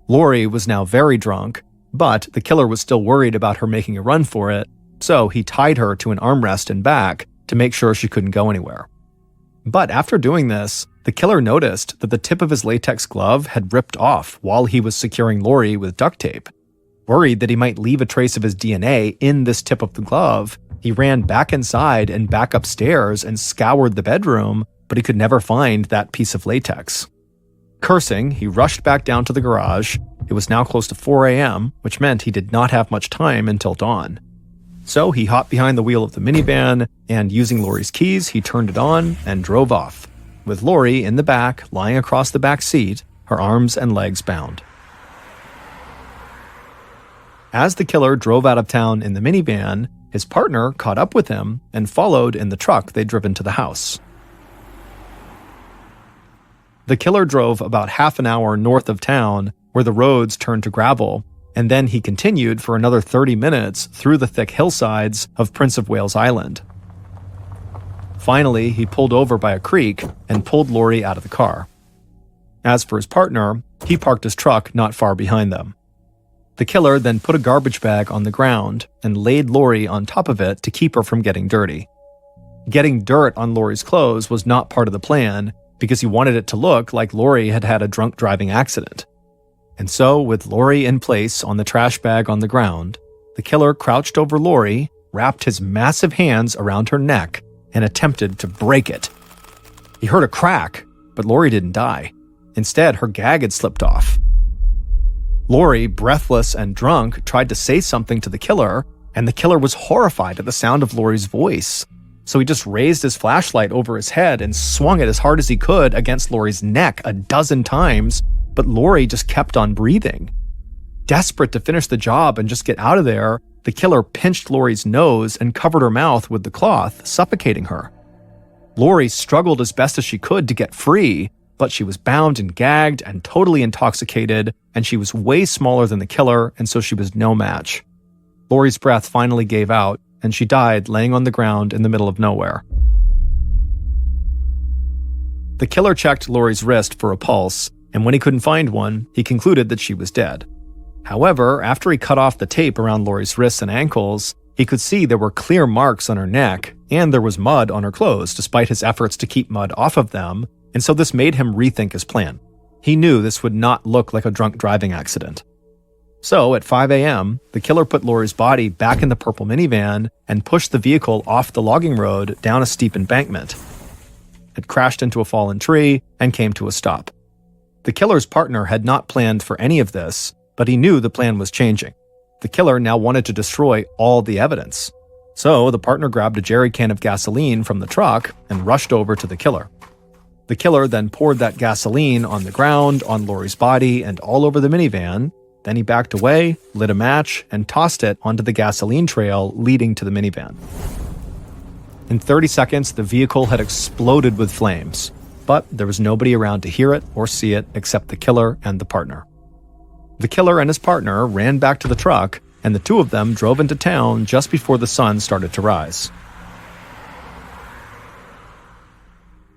Lori was now very drunk, but the killer was still worried about her making a run for it, so he tied her to an armrest in back to make sure she couldn't go anywhere. But after doing this, the killer noticed that the tip of his latex glove had ripped off while he was securing Lori with duct tape. Worried that he might leave a trace of his DNA in this tip of the glove, he ran back inside and back upstairs and scoured the bedroom, but he could never find that piece of latex. Cursing, he rushed back down to the garage. It was now close to 4 a.m., which meant he did not have much time until dawn. So he hopped behind the wheel of the minivan, and using Lori's keys, he turned it on and drove off, with Lori in the back, lying across the back seat, her arms and legs bound. As the killer drove out of town in the minivan, his partner caught up with him and followed in the truck they'd driven to the house. The killer drove about half an hour north of town, where the roads turned to gravel, and then he continued for another 30 minutes through the thick hillsides of Prince of Wales Island. Finally, he pulled over by a creek and pulled Lori out of the car. As for his partner, he parked his truck not far behind them. The killer then put a garbage bag on the ground and laid Lori on top of it to keep her from getting dirty. Getting dirt on Lori's clothes was not part of the plan, because he wanted it to look like Lori had had a drunk driving accident. And so, with Lori in place on the trash bag on the ground, the killer crouched over Lori, wrapped his massive hands around her neck, and attempted to break it. He heard a crack, but Lori didn't die. Instead, her gag had slipped off. Lori, breathless and drunk, tried to say something to the killer, and the killer was horrified at the sound of Lori's voice. So he just raised his flashlight over his head and swung it as hard as he could against Lori's neck 12 times, but Lori just kept on breathing. Desperate to finish the job and just get out of there, the killer pinched Lori's nose and covered her mouth with the cloth, suffocating her. Lori struggled as best as she could to get free, but she was bound and gagged and totally intoxicated, and she was way smaller than the killer, and so she was no match. Lori's breath finally gave out, and she died laying on the ground in the middle of nowhere. The killer checked Lori's wrist for a pulse, and when he couldn't find one, he concluded that she was dead. However, after he cut off the tape around Lori's wrists and ankles, he could see there were clear marks on her neck, and there was mud on her clothes despite his efforts to keep mud off of them, and so this made him rethink his plan. He knew this would not look like a drunk driving accident. So, at 5 a.m., the killer put Lori's body back in the purple minivan and pushed the vehicle off the logging road down a steep embankment. It crashed into a fallen tree and came to a stop. The killer's partner had not planned for any of this, but he knew the plan was changing. The killer now wanted to destroy all the evidence. So, the partner grabbed a jerry can of gasoline from the truck and rushed over to the killer. The killer then poured that gasoline on the ground, on Lori's body, and all over the minivan. Then he backed away, lit a match, and tossed it onto the gasoline trail leading to the minivan. In 30 seconds, the vehicle had exploded with flames, but there was nobody around to hear it or see it except the killer and the partner. The killer and his partner ran back to the truck, and the two of them drove into town just before the sun started to rise.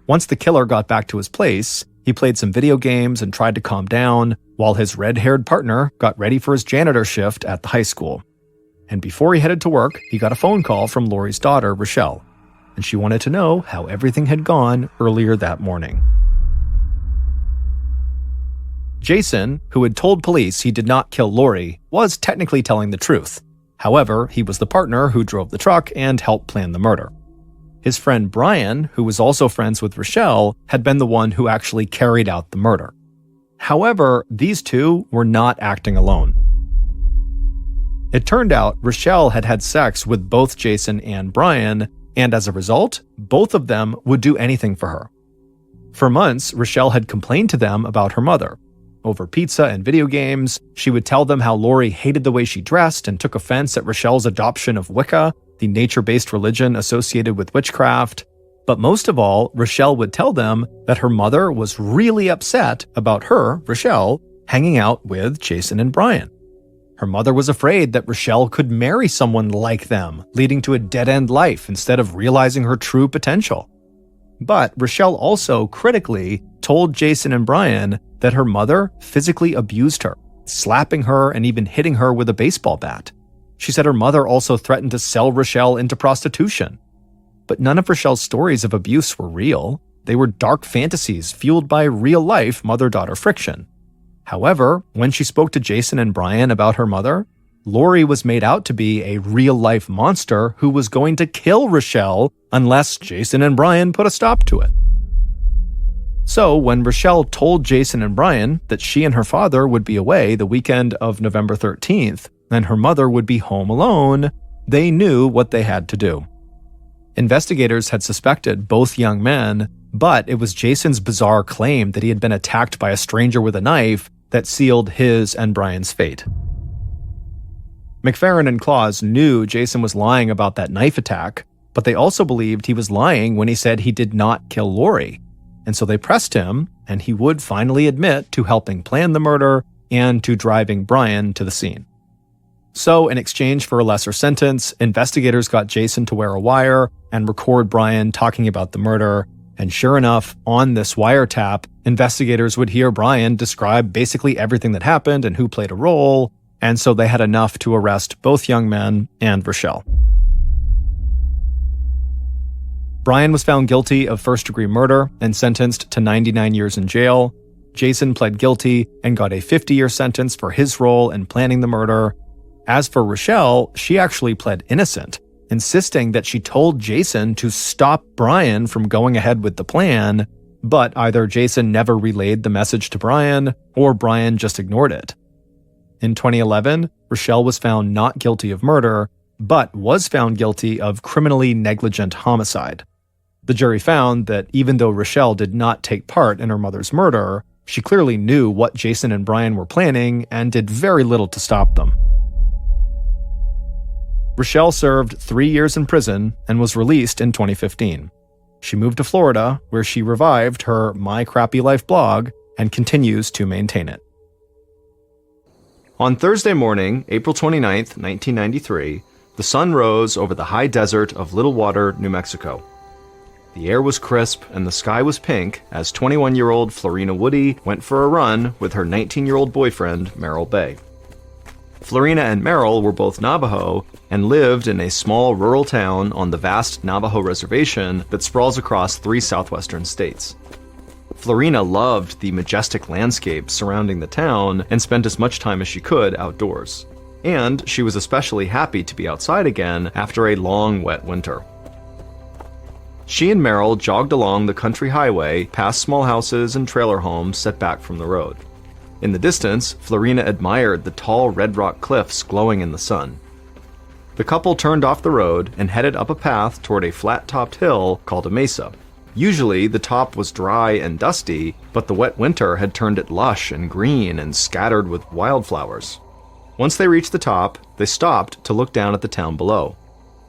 Once the killer got back to his place, he played some video games and tried to calm down, while his red-haired partner got ready for his janitor shift at the high school. And before he headed to work, he got a phone call from Lori's daughter, Rochelle, and she wanted to know how everything had gone earlier that morning. Jason, who had told police he did not kill Lori, was technically telling the truth. However, he was the partner who drove the truck and helped plan the murder. His friend Brian, who was also friends with Rochelle, had been the one who actually carried out the murder. However, these two were not acting alone. It turned out Rochelle had had sex with both Jason and Brian, and as a result, both of them would do anything for her. For months, Rochelle had complained to them about her mother. Over pizza and video games, she would tell them how Lori hated the way she dressed and took offense at Rochelle's adoption of Wicca, the nature-based religion associated with witchcraft. But most of all, Rochelle would tell them that her mother was really upset about her, Rochelle, hanging out with Jason and Brian. Her mother was afraid that Rochelle could marry someone like them, leading to a dead-end life instead of realizing her true potential. But Rochelle also critically told Jason and Brian that her mother physically abused her, slapping her and even hitting her with a baseball bat. She said her mother also threatened to sell Rochelle into prostitution. But none of Rochelle's stories of abuse were real. They were dark fantasies fueled by real-life mother-daughter friction. However, when she spoke to Jason and Brian about her mother, Lori was made out to be a real-life monster who was going to kill Rochelle unless Jason and Brian put a stop to it. So when Rochelle told Jason and Brian that she and her father would be away the weekend of November 13th and her mother would be home alone, they knew what they had to do. Investigators had suspected both young men, but it was Jason's bizarre claim that he had been attacked by a stranger with a knife that sealed his and Brian's fate. McFerrin and Claus knew Jason was lying about that knife attack, but they also believed he was lying when he said he did not kill Lori. And so they pressed him, and he would finally admit to helping plan the murder and to driving Brian to the scene. So, in exchange for a lesser sentence, investigators got Jason to wear a wire and record Brian talking about the murder. And sure enough, on this wiretap, investigators would hear Brian describe basically everything that happened and who played a role, and so they had enough to arrest both young men and Rochelle. Brian was found guilty of first-degree murder and sentenced to 99 years in jail. Jason pled guilty and got a 50-year sentence for his role in planning the murder. As for Rochelle, she actually pled innocent, insisting that she told Jason to stop Brian from going ahead with the plan, but either Jason never relayed the message to Brian, or Brian just ignored it. In 2011, Rochelle was found not guilty of murder, but was found guilty of criminally negligent homicide. The jury found that even though Rochelle did not take part in her mother's murder, she clearly knew what Jason and Brian were planning and did very little to stop them. Rochelle served 3 years in prison and was released in 2015. She moved to Florida, where she revived her My Crappy Life blog and continues to maintain it. On Thursday morning, April 29, 1993, the sun rose over the high desert of Little Water, New Mexico. The air was crisp and the sky was pink as 21-year-old Florina Woody went for a run with her 19-year-old boyfriend, Merrill Bay. Florina and Merrill were both Navajo and lived in a small rural town on the vast Navajo reservation that sprawls across 3 southwestern states. Florina loved the majestic landscape surrounding the town and spent as much time as she could outdoors. And she was especially happy to be outside again after a long, wet winter. She and Merrill jogged along the country highway past small houses and trailer homes set back from the road. In the distance, Florina admired the tall red rock cliffs glowing in the sun. The couple turned off the road and headed up a path toward a flat-topped hill called a mesa. Usually, the top was dry and dusty, but the wet winter had turned it lush and green and scattered with wildflowers. Once they reached the top, they stopped to look down at the town below.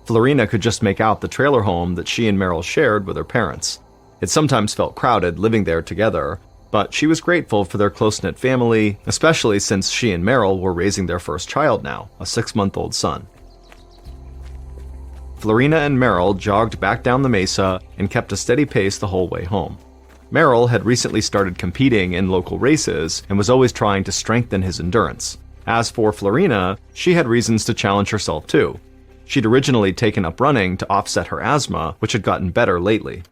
Florina could just make out the trailer home that she and Merrill shared with her parents. It sometimes felt crowded living there together, but she was grateful for their close-knit family, especially since she and Merrill were raising their first child now, a 6-month-old son. Florina and Merrill jogged back down the mesa and kept a steady pace the whole way home. Merrill had recently started competing in local races and was always trying to strengthen his endurance. As for Florina, she had reasons to challenge herself too. She'd originally taken up running to offset her asthma, which had gotten better lately.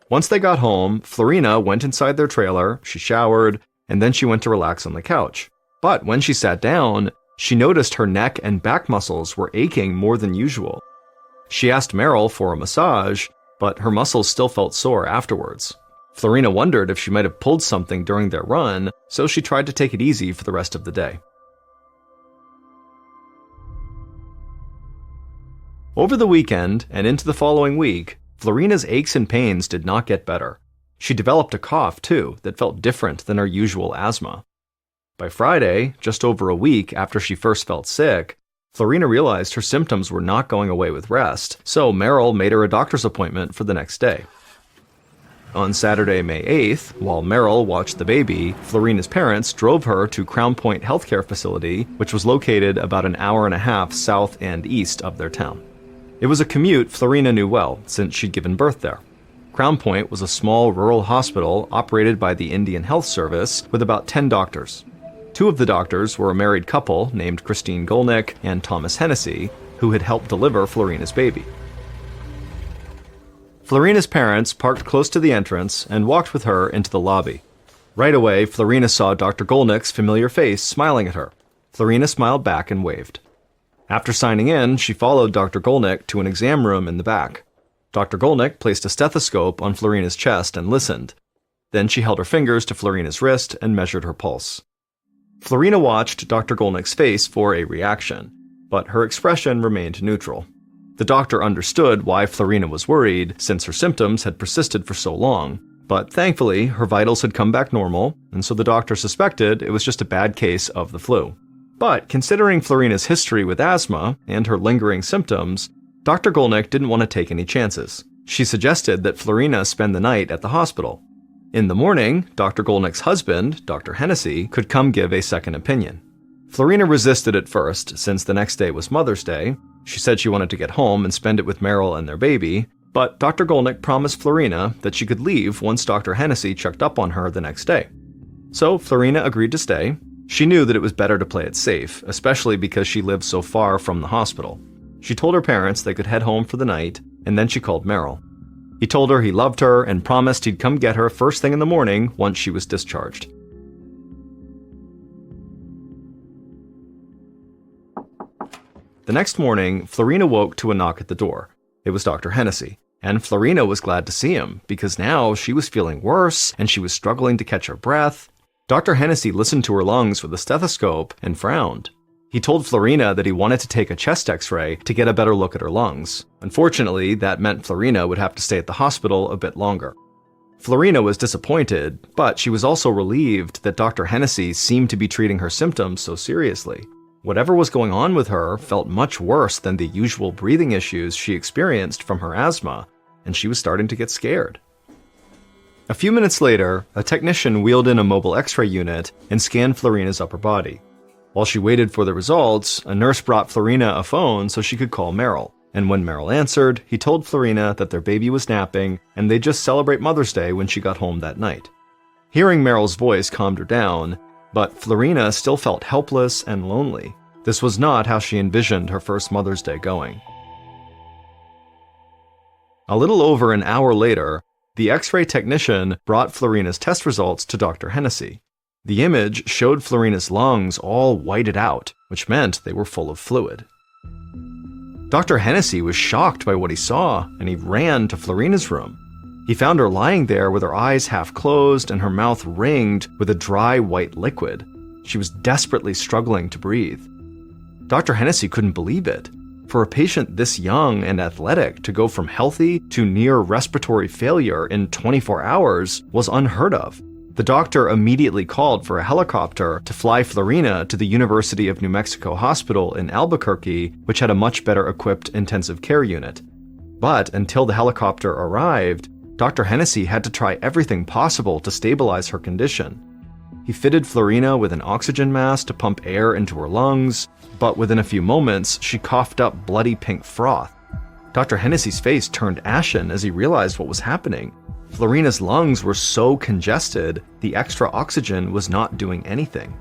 Once they got home, Florina went inside their trailer, she showered, and then she went to relax on the couch. But when she sat down, she noticed her neck and back muscles were aching more than usual. She asked Merrill for a massage, but her muscles still felt sore afterwards. Florina wondered if she might have pulled something during their run, so she tried to take it easy for the rest of the day. Over the weekend and into the following week, Florina's aches and pains did not get better. She developed a cough, too, that felt different than her usual asthma. By Friday, just over a week after she first felt sick, Florina realized her symptoms were not going away with rest, so Merrill made her a doctor's appointment for the next day. On Saturday, May 8th, while Meryl watched the baby, Florina's parents drove her to Crown Point Healthcare Facility, which was located about an hour and a half south and east of their town. It was a commute Florina knew well, since she'd given birth there. Crown Point was a small rural hospital operated by the Indian Health Service with about 10 doctors. 2 of the doctors were a married couple named Christine Golnick and Thomas Hennessy, who had helped deliver Florina's baby. Florina's parents parked close to the entrance and walked with her into the lobby. Right away, Florina saw Dr. Golnick's familiar face smiling at her. Florina smiled back and waved. After signing in, she followed Dr. Golnick to an exam room in the back. Dr. Golnick placed a stethoscope on Florina's chest and listened. Then she held her fingers to Florina's wrist and measured her pulse. Florina watched Dr. Golnick's face for a reaction, but her expression remained neutral. The doctor understood why Florina was worried, since her symptoms had persisted for so long, but thankfully her vitals had come back normal, and so the doctor suspected it was just a bad case of the flu. But considering Florina's history with asthma and her lingering symptoms, Dr. Golnick didn't want to take any chances. She suggested that Florina spend the night at the hospital. In the morning, Dr. Golnick's husband, Dr. Hennessy, could come give a second opinion. Florina resisted at first, since the next day was Mother's Day. She said she wanted to get home and spend it with Meryl and their baby, but Dr. Golnick promised Florina that she could leave once Dr. Hennessy checked up on her the next day. So Florina agreed to stay. She knew that it was better to play it safe, especially because she lived so far from the hospital. She told her parents they could head home for the night, and then she called Meryl. He told her he loved her and promised he'd come get her first thing in the morning once she was discharged. The next morning, Florina woke to a knock at the door. It was Dr. Hennessy, and Florina was glad to see him, because now she was feeling worse and she was struggling to catch her breath. Dr. Hennessy listened to her lungs with a stethoscope and frowned. He told Florina that he wanted to take a chest x-ray to get a better look at her lungs. Unfortunately, that meant Florina would have to stay at the hospital a bit longer. Florina was disappointed, but she was also relieved that Dr. Hennessy seemed to be treating her symptoms so seriously. Whatever was going on with her felt much worse than the usual breathing issues she experienced from her asthma, and she was starting to get scared. A few minutes later, a technician wheeled in a mobile x-ray unit and scanned Florina's upper body. While she waited for the results, a nurse brought Florina a phone so she could call Meryl, and when Meryl answered, he told Florina that their baby was napping and they'd just celebrate Mother's Day when she got home that night. Hearing Meryl's voice calmed her down, but Florina still felt helpless and lonely. This was not how she envisioned her first Mother's Day going. A little over an hour later, the X-ray technician brought Florina's test results to Dr. Hennessy. The image showed Florina's lungs all whited out, which meant they were full of fluid. Dr. Hennessy was shocked by what he saw, and he ran to Florina's room. He found her lying there with her eyes half closed and her mouth ringed with a dry white liquid. She was desperately struggling to breathe. Dr. Hennessy couldn't believe it. For a patient this young and athletic to go from healthy to near respiratory failure in 24 hours was unheard of. The doctor immediately called for a helicopter to fly Florina to the University of New Mexico Hospital in Albuquerque, which had a much better equipped intensive care unit. But until the helicopter arrived, Dr. Hennessy had to try everything possible to stabilize her condition. He fitted Florina with an oxygen mask to pump air into her lungs, but within a few moments, she coughed up bloody pink froth. Dr. Hennessy's face turned ashen as he realized what was happening. Florina's lungs were so congested, the extra oxygen was not doing anything.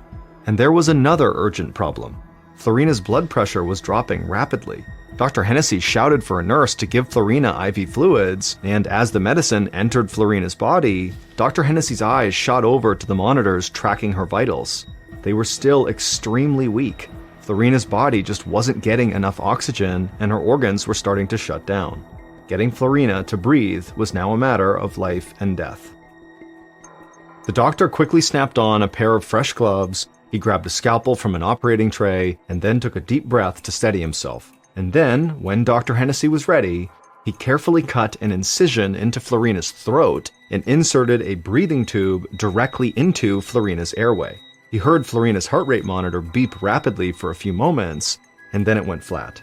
And there was another urgent problem. Florina's blood pressure was dropping rapidly. Dr. Hennessy shouted for a nurse to give Florina IV fluids, and as the medicine entered Florina's body, Dr. Hennessy's eyes shot over to the monitors tracking her vitals. They were still extremely weak. Florina's body just wasn't getting enough oxygen, and her organs were starting to shut down. Getting Florina to breathe was now a matter of life and death. The doctor quickly snapped on a pair of fresh gloves. He grabbed a scalpel from an operating tray, and then took a deep breath to steady himself. And then, when Dr. Hennessy was ready, he carefully cut an incision into Florina's throat and inserted a breathing tube directly into Florina's airway. He heard Florina's heart rate monitor beep rapidly for a few moments, and then it went flat.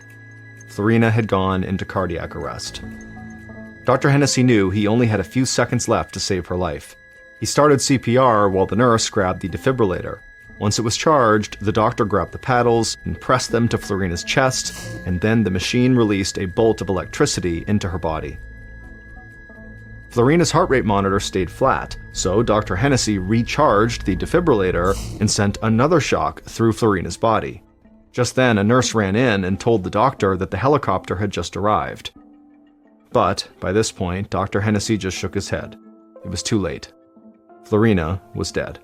Florina had gone into cardiac arrest. Dr. Hennessy knew he only had a few seconds left to save her life. He started CPR while the nurse grabbed the defibrillator. Once it was charged, the doctor grabbed the paddles and pressed them to Florina's chest, and then the machine released a bolt of electricity into her body. Florina's heart rate monitor stayed flat, so Dr. Hennessy recharged the defibrillator and sent another shock through Florina's body. Just then, a nurse ran in and told the doctor that the helicopter had just arrived. But, by this point, Dr. Hennessy just shook his head. It was too late. Florina was dead.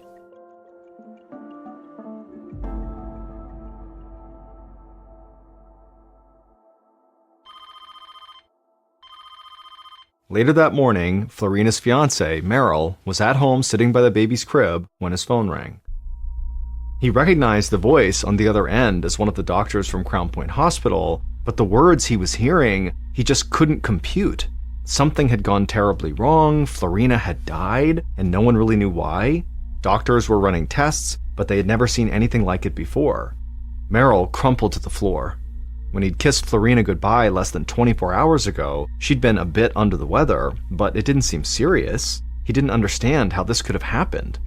Later that morning, Florina's fiancé, Merrill, was at home sitting by the baby's crib when his phone rang. He recognized the voice on the other end as one of the doctors from Crown Point Hospital, but the words he was hearing, he just couldn't compute. Something had gone terribly wrong, Florina had died, and no one really knew why. Doctors were running tests, but they had never seen anything like it before. Merrill crumpled to the floor. When he'd kissed Florina goodbye less than 24 hours ago, she'd been a bit under the weather, but it didn't seem serious. He didn't understand how this could have happened.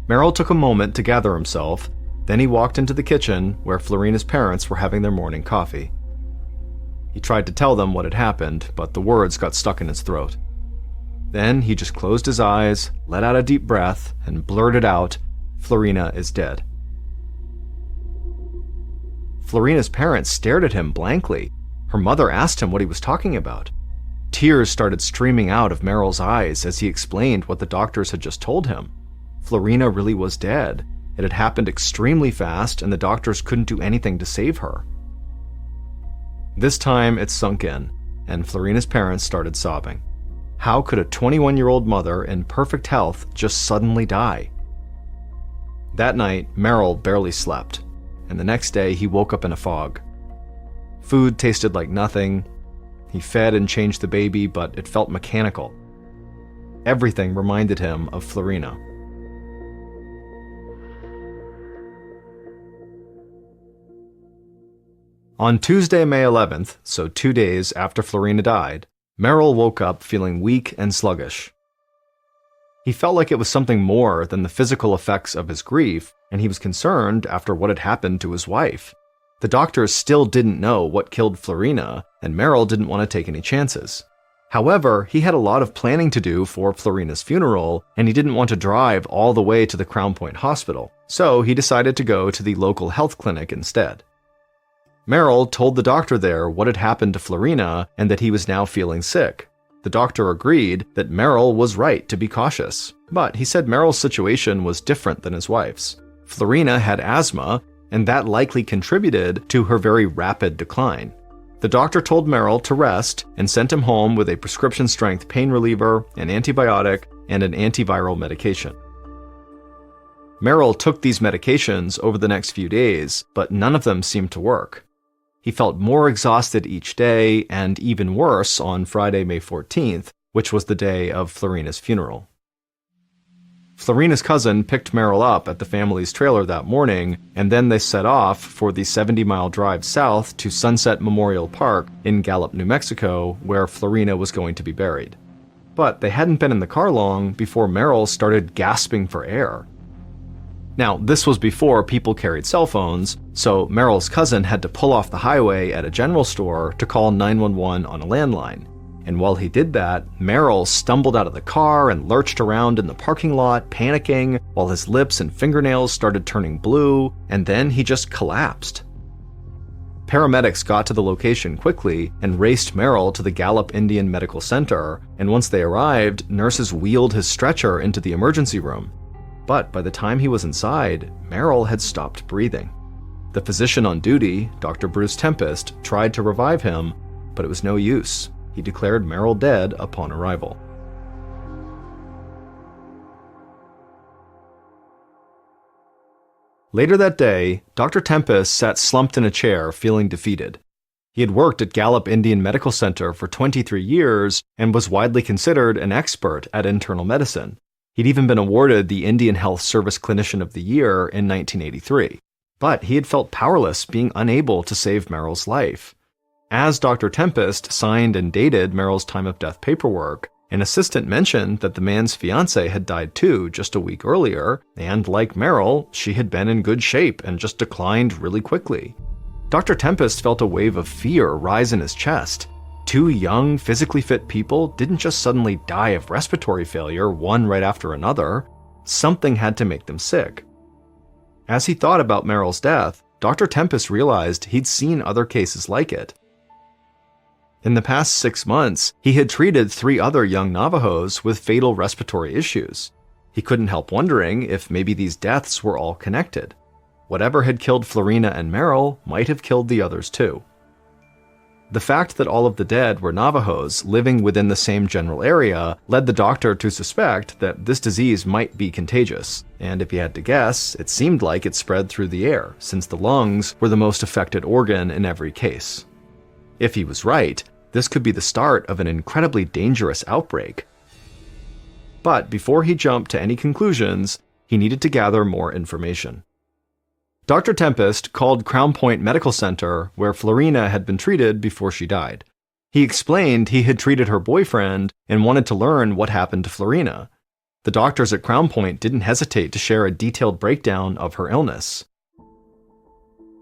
Merrill took a moment to gather himself, then he walked into the kitchen where Florina's parents were having their morning coffee. He tried to tell them what had happened, but the words got stuck in his throat. Then he just closed his eyes, let out a deep breath, and blurted out, "Florina is dead." Florina's parents stared at him blankly. Her mother asked him what he was talking about. Tears started streaming out of Merrill's eyes as he explained what the doctors had just told him. Florina really was dead. It had happened extremely fast, and the doctors couldn't do anything to save her. This time it sunk in, and Florina's parents started sobbing. How could a 21-year-old mother in perfect health just suddenly die? That night, Merrill barely slept, and the next day he woke up in a fog. Food tasted like nothing. He fed and changed the baby, but it felt mechanical. Everything reminded him of Florina. On Tuesday, May 11th, so 2 days after Florina died, Merrill woke up feeling weak and sluggish. He felt like it was something more than the physical effects of his grief, and he was concerned after what had happened to his wife. The doctors still didn't know what killed Florina, and Merrill didn't want to take any chances. However, he had a lot of planning to do for Florina's funeral, and he didn't want to drive all the way to the Crown Point Hospital, so he decided to go to the local health clinic instead. Merrill told the doctor there what had happened to Florina and that he was now feeling sick. The doctor agreed that Merrill was right to be cautious, but he said Merrill's situation was different than his wife's. Florina had asthma, and that likely contributed to her very rapid decline. The doctor told Merrill to rest and sent him home with a prescription-strength pain reliever, an antibiotic, and an antiviral medication. Merrill took these medications over the next few days, but none of them seemed to work. He felt more exhausted each day, and even worse on Friday, May 14th, which was the day of Florina's funeral. Florina's cousin picked Merrill up at the family's trailer that morning, and then they set off for the 70-mile drive south to Sunset Memorial Park in Gallup, New Mexico, where Florina was going to be buried. But they hadn't been in the car long before Merrill started gasping for air. Now, this was before people carried cell phones, so Merrill's cousin had to pull off the highway at a general store to call 911 on a landline. And while he did that, Merrill stumbled out of the car and lurched around in the parking lot, panicking, while his lips and fingernails started turning blue, and then he just collapsed. Paramedics got to the location quickly and raced Merrill to the Gallup Indian Medical Center, and once they arrived, nurses wheeled his stretcher into the emergency room. But by the time he was inside, Merrill had stopped breathing. The physician on duty, Dr. Bruce Tempest, tried to revive him, but it was no use. He declared Merrill dead upon arrival. Later that day, Dr. Tempest sat slumped in a chair, feeling defeated. He had worked at Gallup Indian Medical Center for 23 years and was widely considered an expert at internal medicine. He'd even been awarded the Indian Health Service Clinician of the Year in 1983. But he had felt powerless, being unable to save Merrill's life. As Dr. Tempest signed and dated Merrill's time of death paperwork, an assistant mentioned that the man's fiancée had died too just a week earlier, and like Merrill, she had been in good shape and just declined really quickly. Dr. Tempest felt a wave of fear rise in his chest. Two young, physically fit people didn't just suddenly die of respiratory failure, one right after another. Something had to make them sick. As he thought about Merrill's death, Dr. Tempest realized he'd seen other cases like it. In the past 6 months, he had treated 3 other young Navajos with fatal respiratory issues. He couldn't help wondering if maybe these deaths were all connected. Whatever had killed Florina and Merrill might have killed the others too. The fact that all of the dead were Navajos living within the same general area led the doctor to suspect that this disease might be contagious, and if he had to guess, it seemed like it spread through the air, since the lungs were the most affected organ in every case. If he was right, this could be the start of an incredibly dangerous outbreak. But before he jumped to any conclusions, he needed to gather more information. Dr. Tempest called Crown Point Medical Center, where Florina had been treated before she died. He explained he had treated her boyfriend and wanted to learn what happened to Florina. The doctors at Crown Point didn't hesitate to share a detailed breakdown of her illness.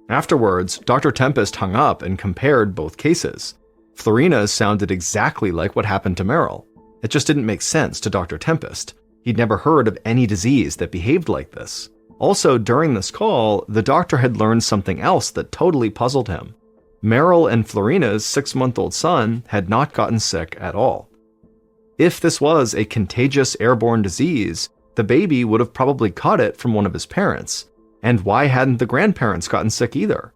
Afterwards, Dr. Tempest hung up and compared both cases. Florina's sounded exactly like what happened to Merrill. It just didn't make sense to Dr. Tempest. He'd never heard of any disease that behaved like this. Also, during this call, the doctor had learned something else that totally puzzled him. Merrill and Florina's 6-month-old son had not gotten sick at all. If this was a contagious airborne disease, the baby would have probably caught it from one of his parents. And why hadn't the grandparents gotten sick either?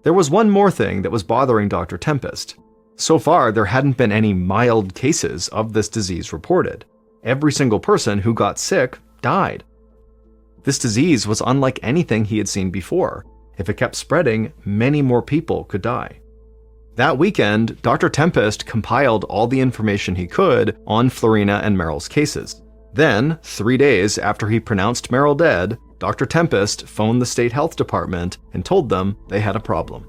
There was one more thing that was bothering Dr. Tempest. So far, there hadn't been any mild cases of this disease reported. Every single person who got sick died. This disease was unlike anything he had seen before. If it kept spreading, many more people could die. That weekend, Dr. Tempest compiled all the information he could on Florina and Merrill's cases. Then, 3 days after he pronounced Merrill dead, Dr. Tempest phoned the state health department and told them they had a problem.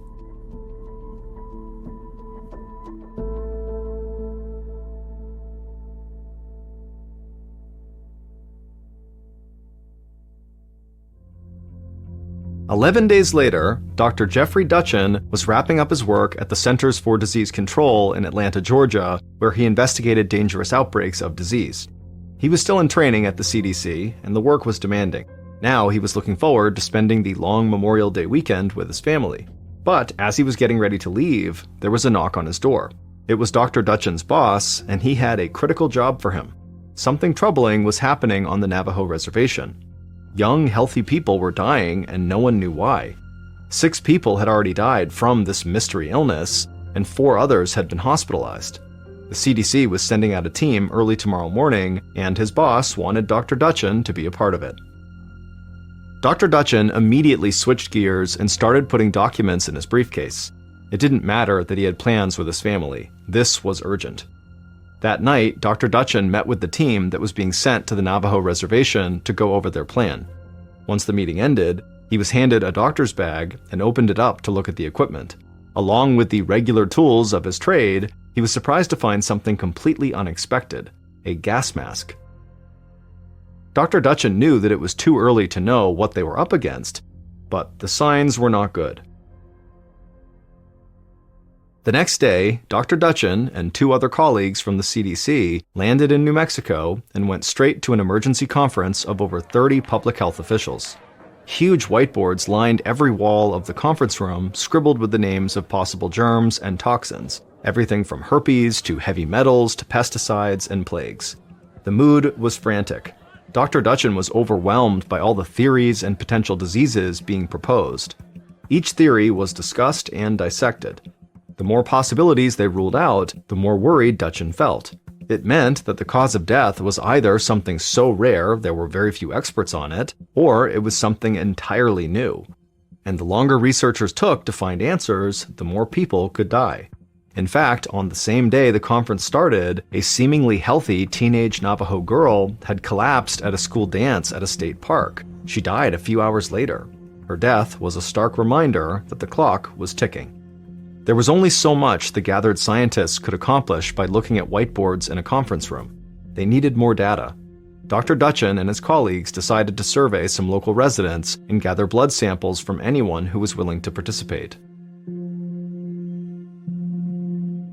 "11 days later, Dr. Jeffrey Dutchin was wrapping up his work at the Centers for Disease Control in Atlanta, Georgia, where he investigated dangerous outbreaks of disease. He was still in training at the CDC, and the work was demanding. Now he was looking forward to spending the long Memorial Day weekend with his family. But as he was getting ready to leave, there was a knock on his door. It was Dr. Dutchin's boss, and he had a critical job for him. Something troubling was happening on the Navajo reservation. Young, healthy people were dying, and no one knew why. 6 people had already died from this mystery illness, and 4 others had been hospitalized. The CDC was sending out a team early tomorrow morning, and his boss wanted Dr. Dutchin to be a part of it. Dr. Dutchin immediately switched gears and started putting documents in his briefcase. It didn't matter that he had plans with his family. This was urgent. That night, Dr. Dutchin met with the team that was being sent to the Navajo reservation to go over their plan. Once the meeting ended, he was handed a doctor's bag and opened it up to look at the equipment. Along with the regular tools of his trade, he was surprised to find something completely unexpected: a gas mask. Dr. Dutchin knew that it was too early to know what they were up against, but the signs were not good. The next day, Dr. Dutchin and 2 other colleagues from the CDC landed in New Mexico and went straight to an emergency conference of over 30 public health officials. Huge whiteboards lined every wall of the conference room, scribbled with the names of possible germs and toxins, everything from herpes to heavy metals to pesticides and plagues. The mood was frantic. Dr. Dutchin was overwhelmed by all the theories and potential diseases being proposed. Each theory was discussed and dissected. The more possibilities they ruled out, the more worried Dutchin felt. It meant that the cause of death was either something so rare there were very few experts on it, or it was something entirely new. And the longer researchers took to find answers, the more people could die. In fact, on the same day the conference started, a seemingly healthy teenage Navajo girl had collapsed at a school dance at a state park. She died a few hours later. Her death was a stark reminder that the clock was ticking. There was only so much the gathered scientists could accomplish by looking at whiteboards in a conference room. They needed more data. Dr. Dutchin and his colleagues decided to survey some local residents and gather blood samples from anyone who was willing to participate.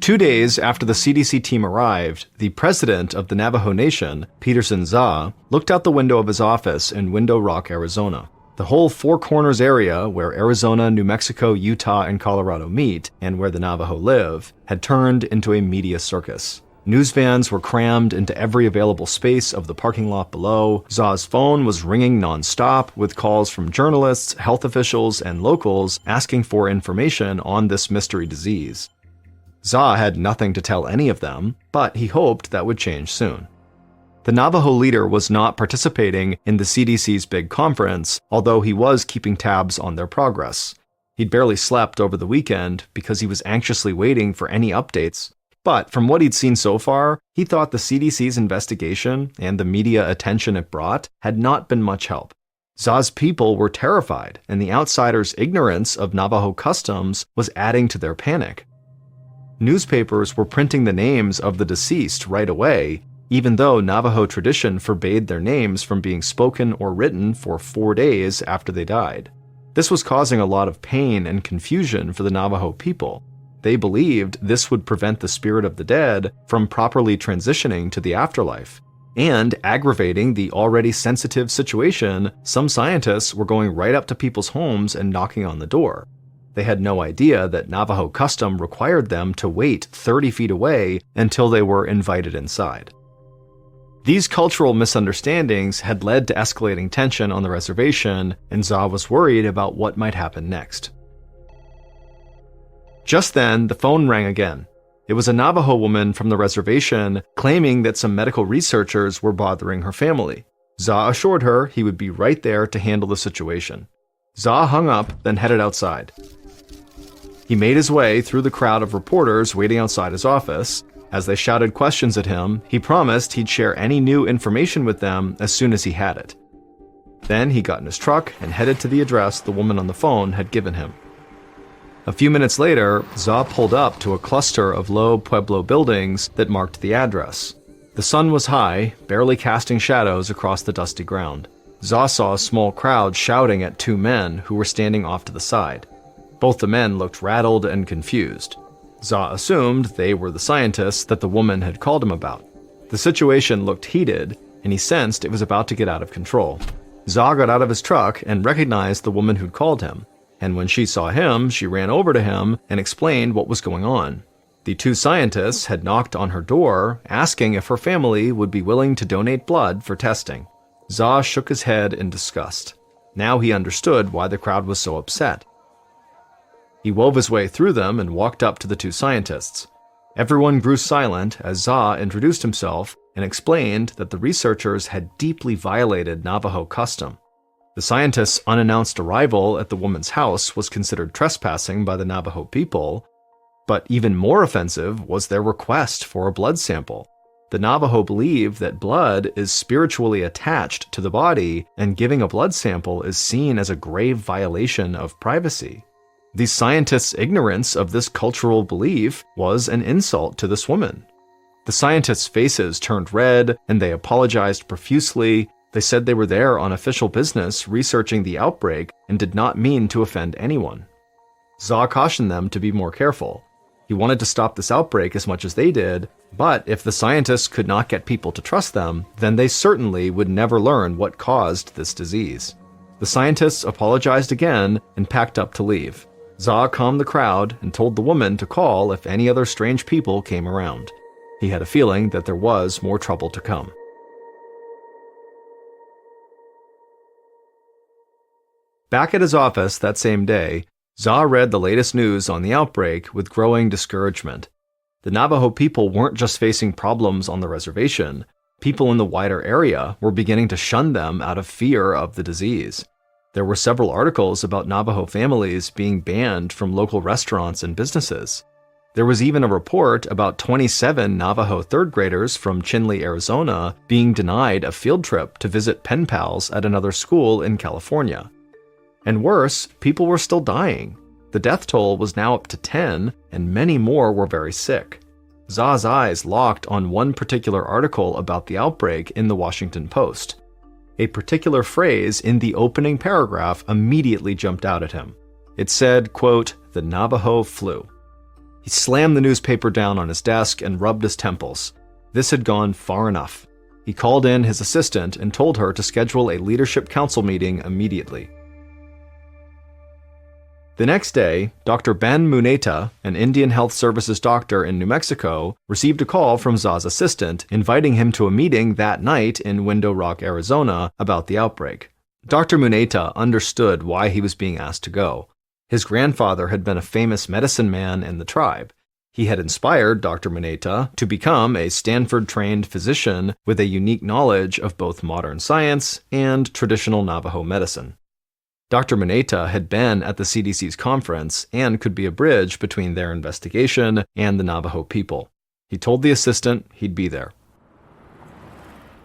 2 days after the CDC team arrived, the president of the Navajo Nation, Peterson Za, looked out the window of his office in Window Rock, Arizona. The whole Four Corners area, where Arizona, New Mexico, Utah, and Colorado meet, and where the Navajo live, had turned into a media circus. News vans were crammed into every available space of the parking lot below. Za's phone was ringing non-stop with calls from journalists, health officials, and locals asking for information on this mystery disease. Za had nothing to tell any of them, but he hoped that would change soon. The Navajo leader was not participating in the CDC's big conference, although he was keeping tabs on their progress. He'd barely slept over the weekend because he was anxiously waiting for any updates. But from what he'd seen so far, he thought the CDC's investigation and the media attention it brought had not been much help. Za's people were terrified, and the outsiders' ignorance of Navajo customs was adding to their panic. Newspapers were printing the names of the deceased right away, even though Navajo tradition forbade their names from being spoken or written for 4 days after they died. This was causing a lot of pain and confusion for the Navajo people. They believed this would prevent the spirit of the dead from properly transitioning to the afterlife. And aggravating the already sensitive situation, some scientists were going right up to people's homes and knocking on the door. They had no idea that Navajo custom required them to wait 30 feet away until they were invited inside. These cultural misunderstandings had led to escalating tension on the reservation, and Za was worried about what might happen next. Just then, the phone rang again. It was a Navajo woman from the reservation claiming that some medical researchers were bothering her family. Za assured her he would be right there to handle the situation. Za hung up, then headed outside. He made his way through the crowd of reporters waiting outside his office. As they shouted questions at him, he promised he'd share any new information with them as soon as he had it. Then he got in his truck and headed to the address the woman on the phone had given him. A few minutes later, Za pulled up to a cluster of low Pueblo buildings that marked the address. The sun was high, barely casting shadows across the dusty ground. Za saw a small crowd shouting at 2 men who were standing off to the side. Both the men looked rattled and confused. Za assumed they were the scientists that the woman had called him about. The situation looked heated, and he sensed it was about to get out of control. Za got out of his truck and recognized the woman who'd called him, and when she saw him, she ran over to him and explained what was going on. The 2 scientists had knocked on her door, asking if her family would be willing to donate blood for testing. Za shook his head in disgust. Now he understood why the crowd was so upset. He wove his way through them and walked up to the 2 scientists. Everyone grew silent as Za introduced himself and explained that the researchers had deeply violated Navajo custom. The scientists' unannounced arrival at the woman's house was considered trespassing by the Navajo people, but even more offensive was their request for a blood sample. The Navajo believe that blood is spiritually attached to the body, and giving a blood sample is seen as a grave violation of privacy. The scientists' ignorance of this cultural belief was an insult to this woman. The scientists' faces turned red, and they apologized profusely. They said they were there on official business researching the outbreak and did not mean to offend anyone. Za cautioned them to be more careful. He wanted to stop this outbreak as much as they did, but if the scientists could not get people to trust them, then they certainly would never learn what caused this disease. The scientists apologized again and packed up to leave. Za calmed the crowd and told the woman to call if any other strange people came around. He had a feeling that there was more trouble to come. Back at his office that same day, Za read the latest news on the outbreak with growing discouragement. The Navajo people weren't just facing problems on the reservation. People in the wider area were beginning to shun them out of fear of the disease. There were several articles about Navajo families being banned from local restaurants and businesses. There was even a report about 27 Navajo third graders from Chinle, Arizona, being denied a field trip to visit pen pals at another school in California. And worse, people were still dying. The death toll was now up to 10, and many more were very sick. Za's eyes locked on one particular article about the outbreak in the Washington Post. A particular phrase in the opening paragraph immediately jumped out at him. It said, quote, "The Navajo flu." He slammed the newspaper down on his desk and rubbed his temples. This had gone far enough. He called in his assistant and told her to schedule a leadership council meeting immediately. The next day, Dr. Ben Muneta, an Indian Health Services doctor in New Mexico, received a call from Za's assistant inviting him to a meeting that night in Window Rock, Arizona, about the outbreak. Dr. Muneta understood why he was being asked to go. His grandfather had been a famous medicine man in the tribe. He had inspired Dr. Muneta to become a Stanford-trained physician with a unique knowledge of both modern science and traditional Navajo medicine. Dr. Muneta had been at the CDC's conference and could be a bridge between their investigation and the Navajo people. He told the assistant he'd be there.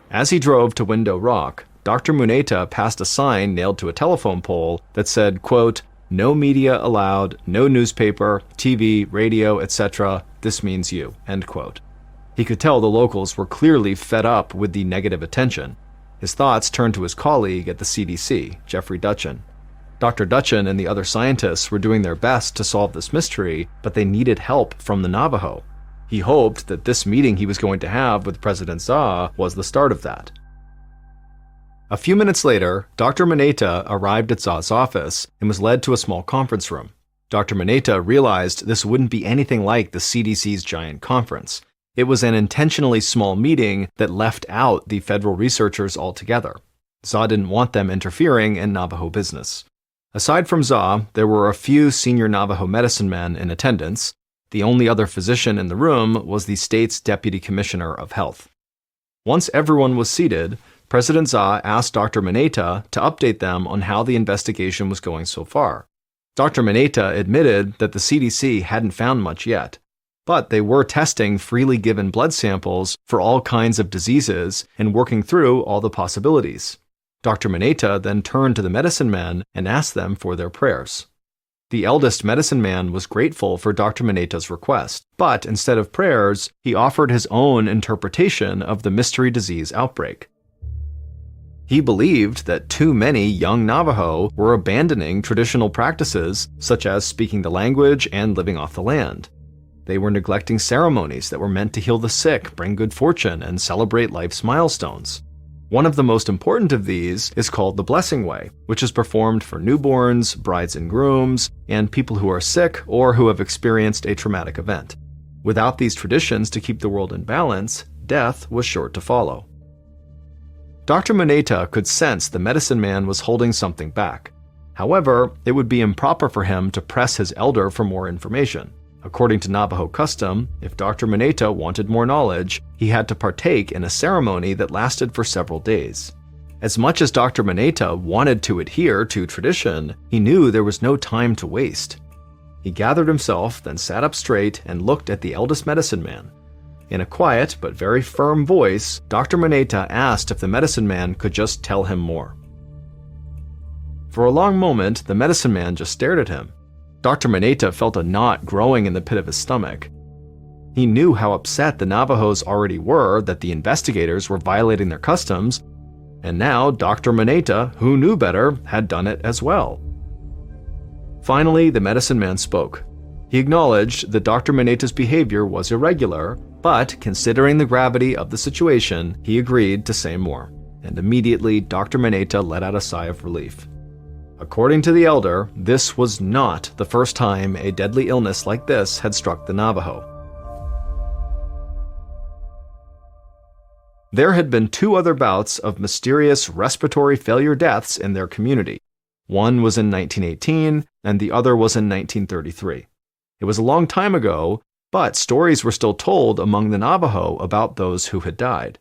As he drove to Window Rock, Dr. Muneta passed a sign nailed to a telephone pole that said, quote, "No media allowed, no newspaper, TV, radio, etc. This means you," end quote. He could tell the locals were clearly fed up with the negative attention. His thoughts turned to his colleague at the CDC, Jeffrey Dutchin. Dr. Dutchin and the other scientists were doing their best to solve this mystery, but they needed help from the Navajo. He hoped that this meeting he was going to have with President Za was the start of that. A few minutes later, Dr. Muneta arrived at Za's office and was led to a small conference room. Dr. Muneta realized this wouldn't be anything like the CDC's giant conference. It was an intentionally small meeting that left out the federal researchers altogether. Za didn't want them interfering in Navajo business. Aside from Za, there were a few senior Navajo medicine men in attendance. The only other physician in the room was the state's deputy commissioner of health. Once everyone was seated, President Za asked Dr. Muneta to update them on how the investigation was going so far. Dr. Muneta admitted that the CDC hadn't found much yet, but they were testing freely given blood samples for all kinds of diseases and working through all the possibilities. Dr. Muneta then turned to the medicine men and asked them for their prayers. The eldest medicine man was grateful for Dr. Muneta's request, but instead of prayers, he offered his own interpretation of the mystery disease outbreak. He believed that too many young Navajo were abandoning traditional practices such as speaking the language and living off the land. They were neglecting ceremonies that were meant to heal the sick, bring good fortune, and celebrate life's milestones. One of the most important of these is called the Blessing Way, which is performed for newborns, brides and grooms, and people who are sick or who have experienced a traumatic event. Without these traditions to keep the world in balance, death was sure to follow. Dr. Muneta could sense the medicine man was holding something back. However, it would be improper for him to press his elder for more information. According to Navajo custom, if Dr. Muneta wanted more knowledge, he had to partake in a ceremony that lasted for several days. As much as Dr. Muneta wanted to adhere to tradition, he knew there was no time to waste. He gathered himself, then sat up straight and looked at the eldest medicine man. In a quiet but very firm voice, Dr. Muneta asked if the medicine man could just tell him more. For a long moment, the medicine man just stared at him. Dr. Muneta felt a knot growing in the pit of his stomach. He knew how upset the Navajos already were that the investigators were violating their customs, and now Dr. Muneta, who knew better, had done it as well. Finally, the medicine man spoke. He acknowledged that Dr. Muneta's behavior was irregular, but considering the gravity of the situation, he agreed to say more, and immediately Dr. Muneta let out a sigh of relief. According to the elder, this was not the first time a deadly illness like this had struck the Navajo. There had been 2 other bouts of mysterious respiratory failure deaths in their community. One was in 1918, and the other was in 1933. It was a long time ago, but stories were still told among the Navajo about those who had died.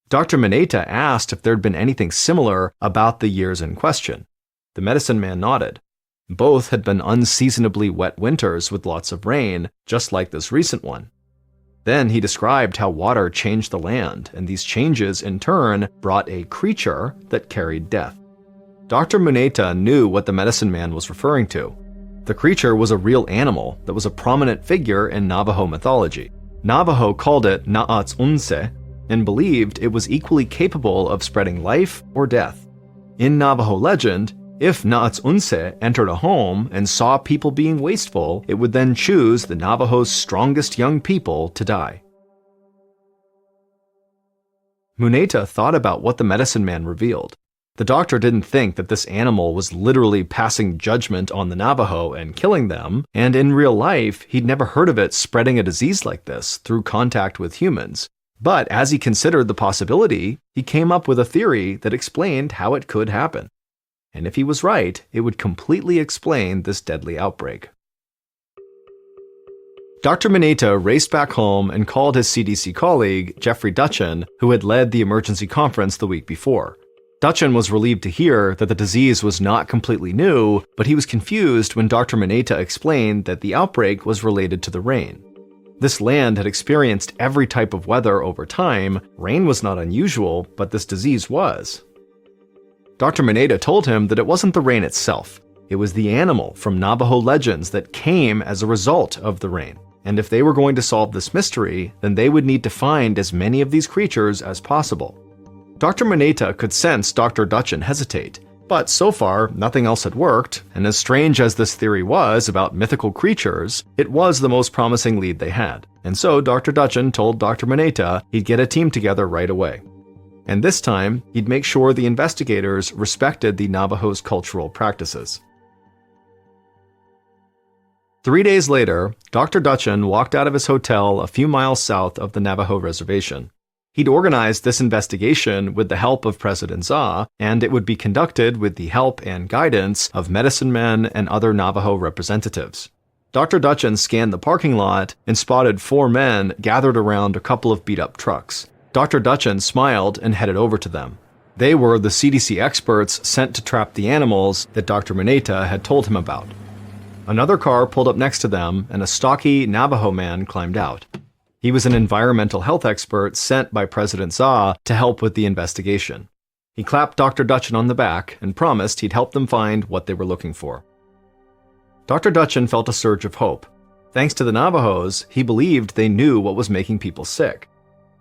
Dr. Muneta asked if there had been anything similar about the years in question. The medicine man nodded. Both had been unseasonably wet winters with lots of rain, just like this recent one. Then he described how water changed the land, and these changes in turn brought a creature that carried death. Dr. Muneta knew what the medicine man was referring to. The creature was a real animal that was a prominent figure in Navajo mythology. Navajo called it Na'atsunse and believed it was equally capable of spreading life or death. In Navajo legend, if Na'atsunse entered a home and saw people being wasteful, it would then choose the Navajo's strongest young people to die. Muneta thought about what the medicine man revealed. The doctor didn't think that this animal was literally passing judgment on the Navajo and killing them, and in real life, he'd never heard of it spreading a disease like this through contact with humans. But as he considered the possibility, he came up with a theory that explained how it could happen. And if he was right, it would completely explain this deadly outbreak. Dr. Muneta raced back home and called his CDC colleague, Jeffrey Dutchin, who had led the emergency conference the week before. Dutchin was relieved to hear that the disease was not completely new, but he was confused when Dr. Muneta explained that the outbreak was related to the rain. This land had experienced every type of weather over time. Rain was not unusual, but this disease was. Dr. Muneta told him that it wasn't the rain itself. It was the animal from Navajo legends that came as a result of the rain. And if they were going to solve this mystery, then they would need to find as many of these creatures as possible. Dr. Muneta could sense Dr. Dutchin hesitate, but so far nothing else had worked, and as strange as this theory was about mythical creatures, it was the most promising lead they had. And so Dr. Dutchin told Dr. Muneta he'd get a team together right away. And this time, he'd make sure the investigators respected the Navajo's cultural practices. 3 days later, Dr. Dutchin walked out of his hotel a few miles south of the Navajo reservation. He'd organized this investigation with the help of President Za, and it would be conducted with the help and guidance of medicine men and other Navajo representatives. Dr. Dutchin scanned the parking lot and spotted 4 men gathered around a couple of beat-up trucks. Dr. Dutchin smiled and headed over to them. They were the CDC experts sent to trap the animals that Dr. Muneta had told him about. Another car pulled up next to them, and a stocky Navajo man climbed out. He was an environmental health expert sent by President Za to help with the investigation. He clapped Dr. Dutchin on the back and promised he'd help them find what they were looking for. Dr. Dutchin felt a surge of hope. Thanks to the Navajos, he believed they knew what was making people sick.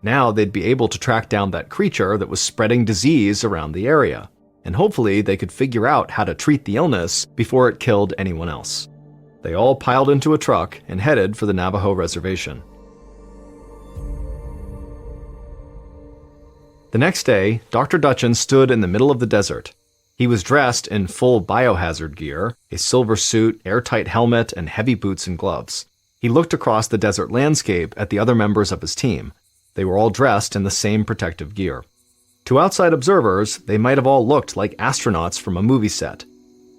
Now they'd be able to track down that creature that was spreading disease around the area, and hopefully they could figure out how to treat the illness before it killed anyone else. They all piled into a truck and headed for the Navajo reservation. The next day, Dr. Dutchin stood in the middle of the desert. He was dressed in full biohazard gear, a silver suit, airtight helmet, and heavy boots and gloves. He looked across the desert landscape at the other members of his team. They were all dressed in the same protective gear. To outside observers, they might have all looked like astronauts from a movie set.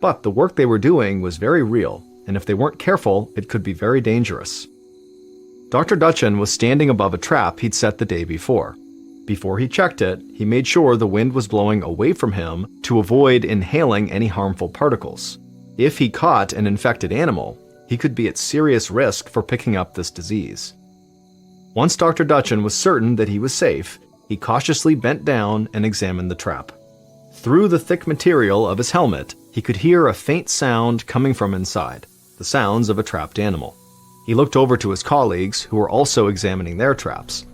But the work they were doing was very real, and if they weren't careful, it could be very dangerous. Dr. Dutchin was standing above a trap he'd set the day before. Before he checked it, he made sure the wind was blowing away from him to avoid inhaling any harmful particles. If he caught an infected animal, he could be at serious risk for picking up this disease. Once Dr. Dutchin was certain that he was safe, he cautiously bent down and examined the trap. Through the thick material of his helmet, he could hear a faint sound coming from inside, the sounds of a trapped animal. He looked over to his colleagues, who were also examining their traps.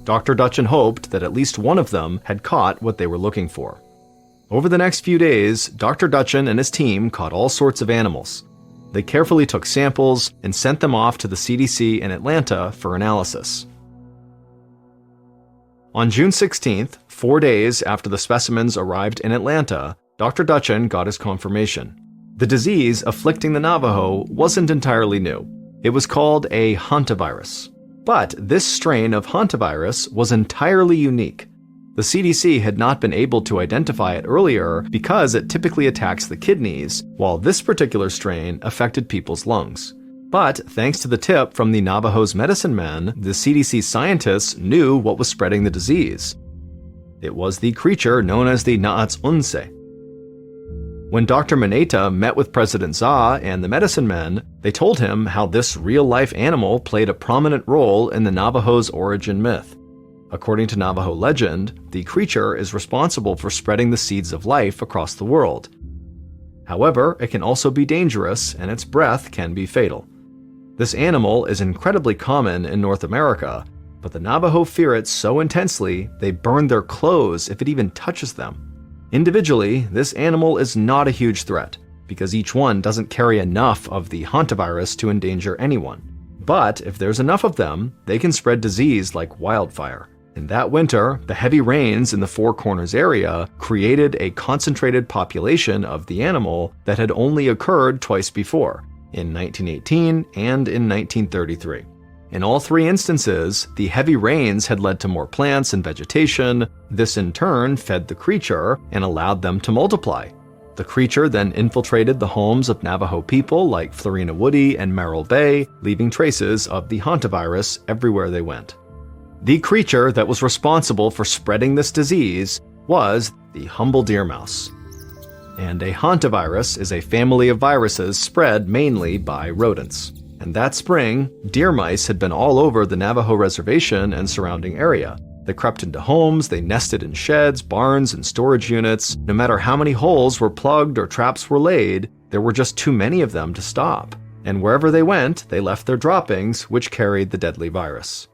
Dr. Dutchin hoped that at least one of them had caught what they were looking for. Over the next few days, Dr. Dutchin and his team caught all sorts of animals. They carefully took samples and sent them off to the CDC in Atlanta for analysis. On June 16th, 4 days after the specimens arrived in Atlanta, Dr. Dutchin got his confirmation. The disease afflicting the Navajo wasn't entirely new. It was called a hantavirus. But this strain of hantavirus was entirely unique. The CDC had not been able to identify it earlier because it typically attacks the kidneys, while this particular strain affected people's lungs. But thanks to the tip from the Navajo's medicine men, the CDC scientists knew what was spreading the disease. It was the creature known as the Na'atsunse. When Dr. Muneta met with President Za and the medicine men, they told him how this real-life animal played a prominent role in the Navajo's origin myth. According to Navajo legend, the creature is responsible for spreading the seeds of life across the world. However, it can also be dangerous, and its breath can be fatal. This animal is incredibly common in North America, but the Navajo fear it so intensely they burn their clothes if it even touches them. Individually, this animal is not a huge threat, because each one doesn't carry enough of the hantavirus to endanger anyone. But if there's enough of them, they can spread disease like wildfire. In that winter, the heavy rains in the Four Corners area created a concentrated population of the animal that had only occurred twice before, in 1918 and in 1933. In all three instances, the heavy rains had led to more plants and vegetation. This in turn fed the creature and allowed them to multiply. The creature then infiltrated the homes of Navajo people like Florina Woody and Merrill Bay, leaving traces of the hantavirus everywhere they went. The creature that was responsible for spreading this disease was the humble deer mouse. And a hantavirus is a family of viruses spread mainly by rodents. And that spring, deer mice had been all over the Navajo reservation and surrounding area. They crept into homes, they nested in sheds, barns, and storage units. No matter how many holes were plugged or traps were laid, there were just too many of them to stop. And wherever they went, they left their droppings, which carried the deadly virus.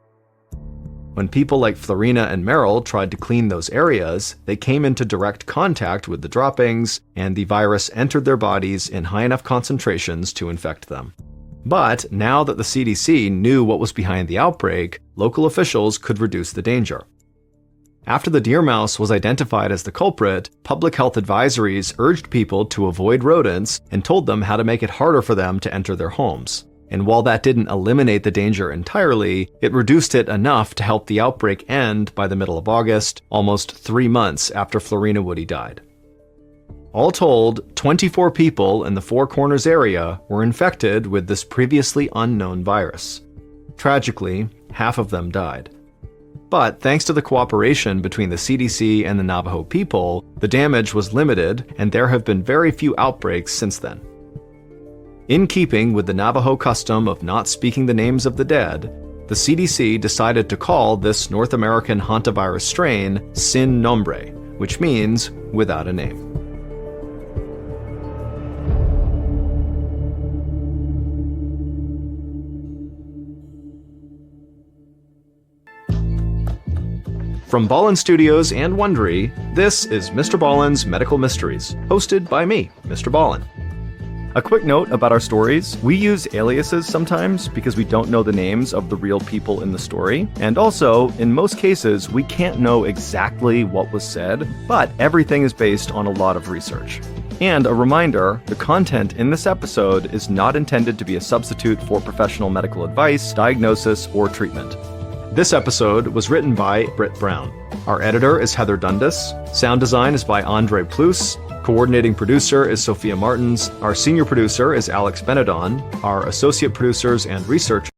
When people like Florina and Merrill tried to clean those areas, they came into direct contact with the droppings, and the virus entered their bodies in high enough concentrations to infect them. But now that the CDC knew what was behind the outbreak, local officials could reduce the danger. After the deer mouse was identified as the culprit, public health advisories urged people to avoid rodents and told them how to make it harder for them to enter their homes. And while that didn't eliminate the danger entirely, it reduced it enough to help the outbreak end by the middle of August, almost 3 months after Florina Woody died. All told, 24 people in the Four Corners area were infected with this previously unknown virus. Tragically, half of them died. But thanks to the cooperation between the CDC and the Navajo people, the damage was limited, and there have been very few outbreaks since then. In keeping with the Navajo custom of not speaking the names of the dead, the CDC decided to call this North American hantavirus strain Sin Nombre, which means without a name. From Ballen Studios and Wondery, this is Mr. Ballen's Medical Mysteries, hosted by me, Mr. Ballen. A quick note about our stories: we use aliases sometimes because we don't know the names of the real people in the story, and also, in most cases, we can't know exactly what was said, but everything is based on a lot of research. And a reminder, the content in this episode is not intended to be a substitute for professional medical advice, diagnosis, or treatment. This episode was written by Britt Brown. Our editor is Heather Dundas. Sound design is by Andre Plus. Coordinating producer is Sophia Martins. Our senior producer is Alex Benedon. Our associate producers and researchers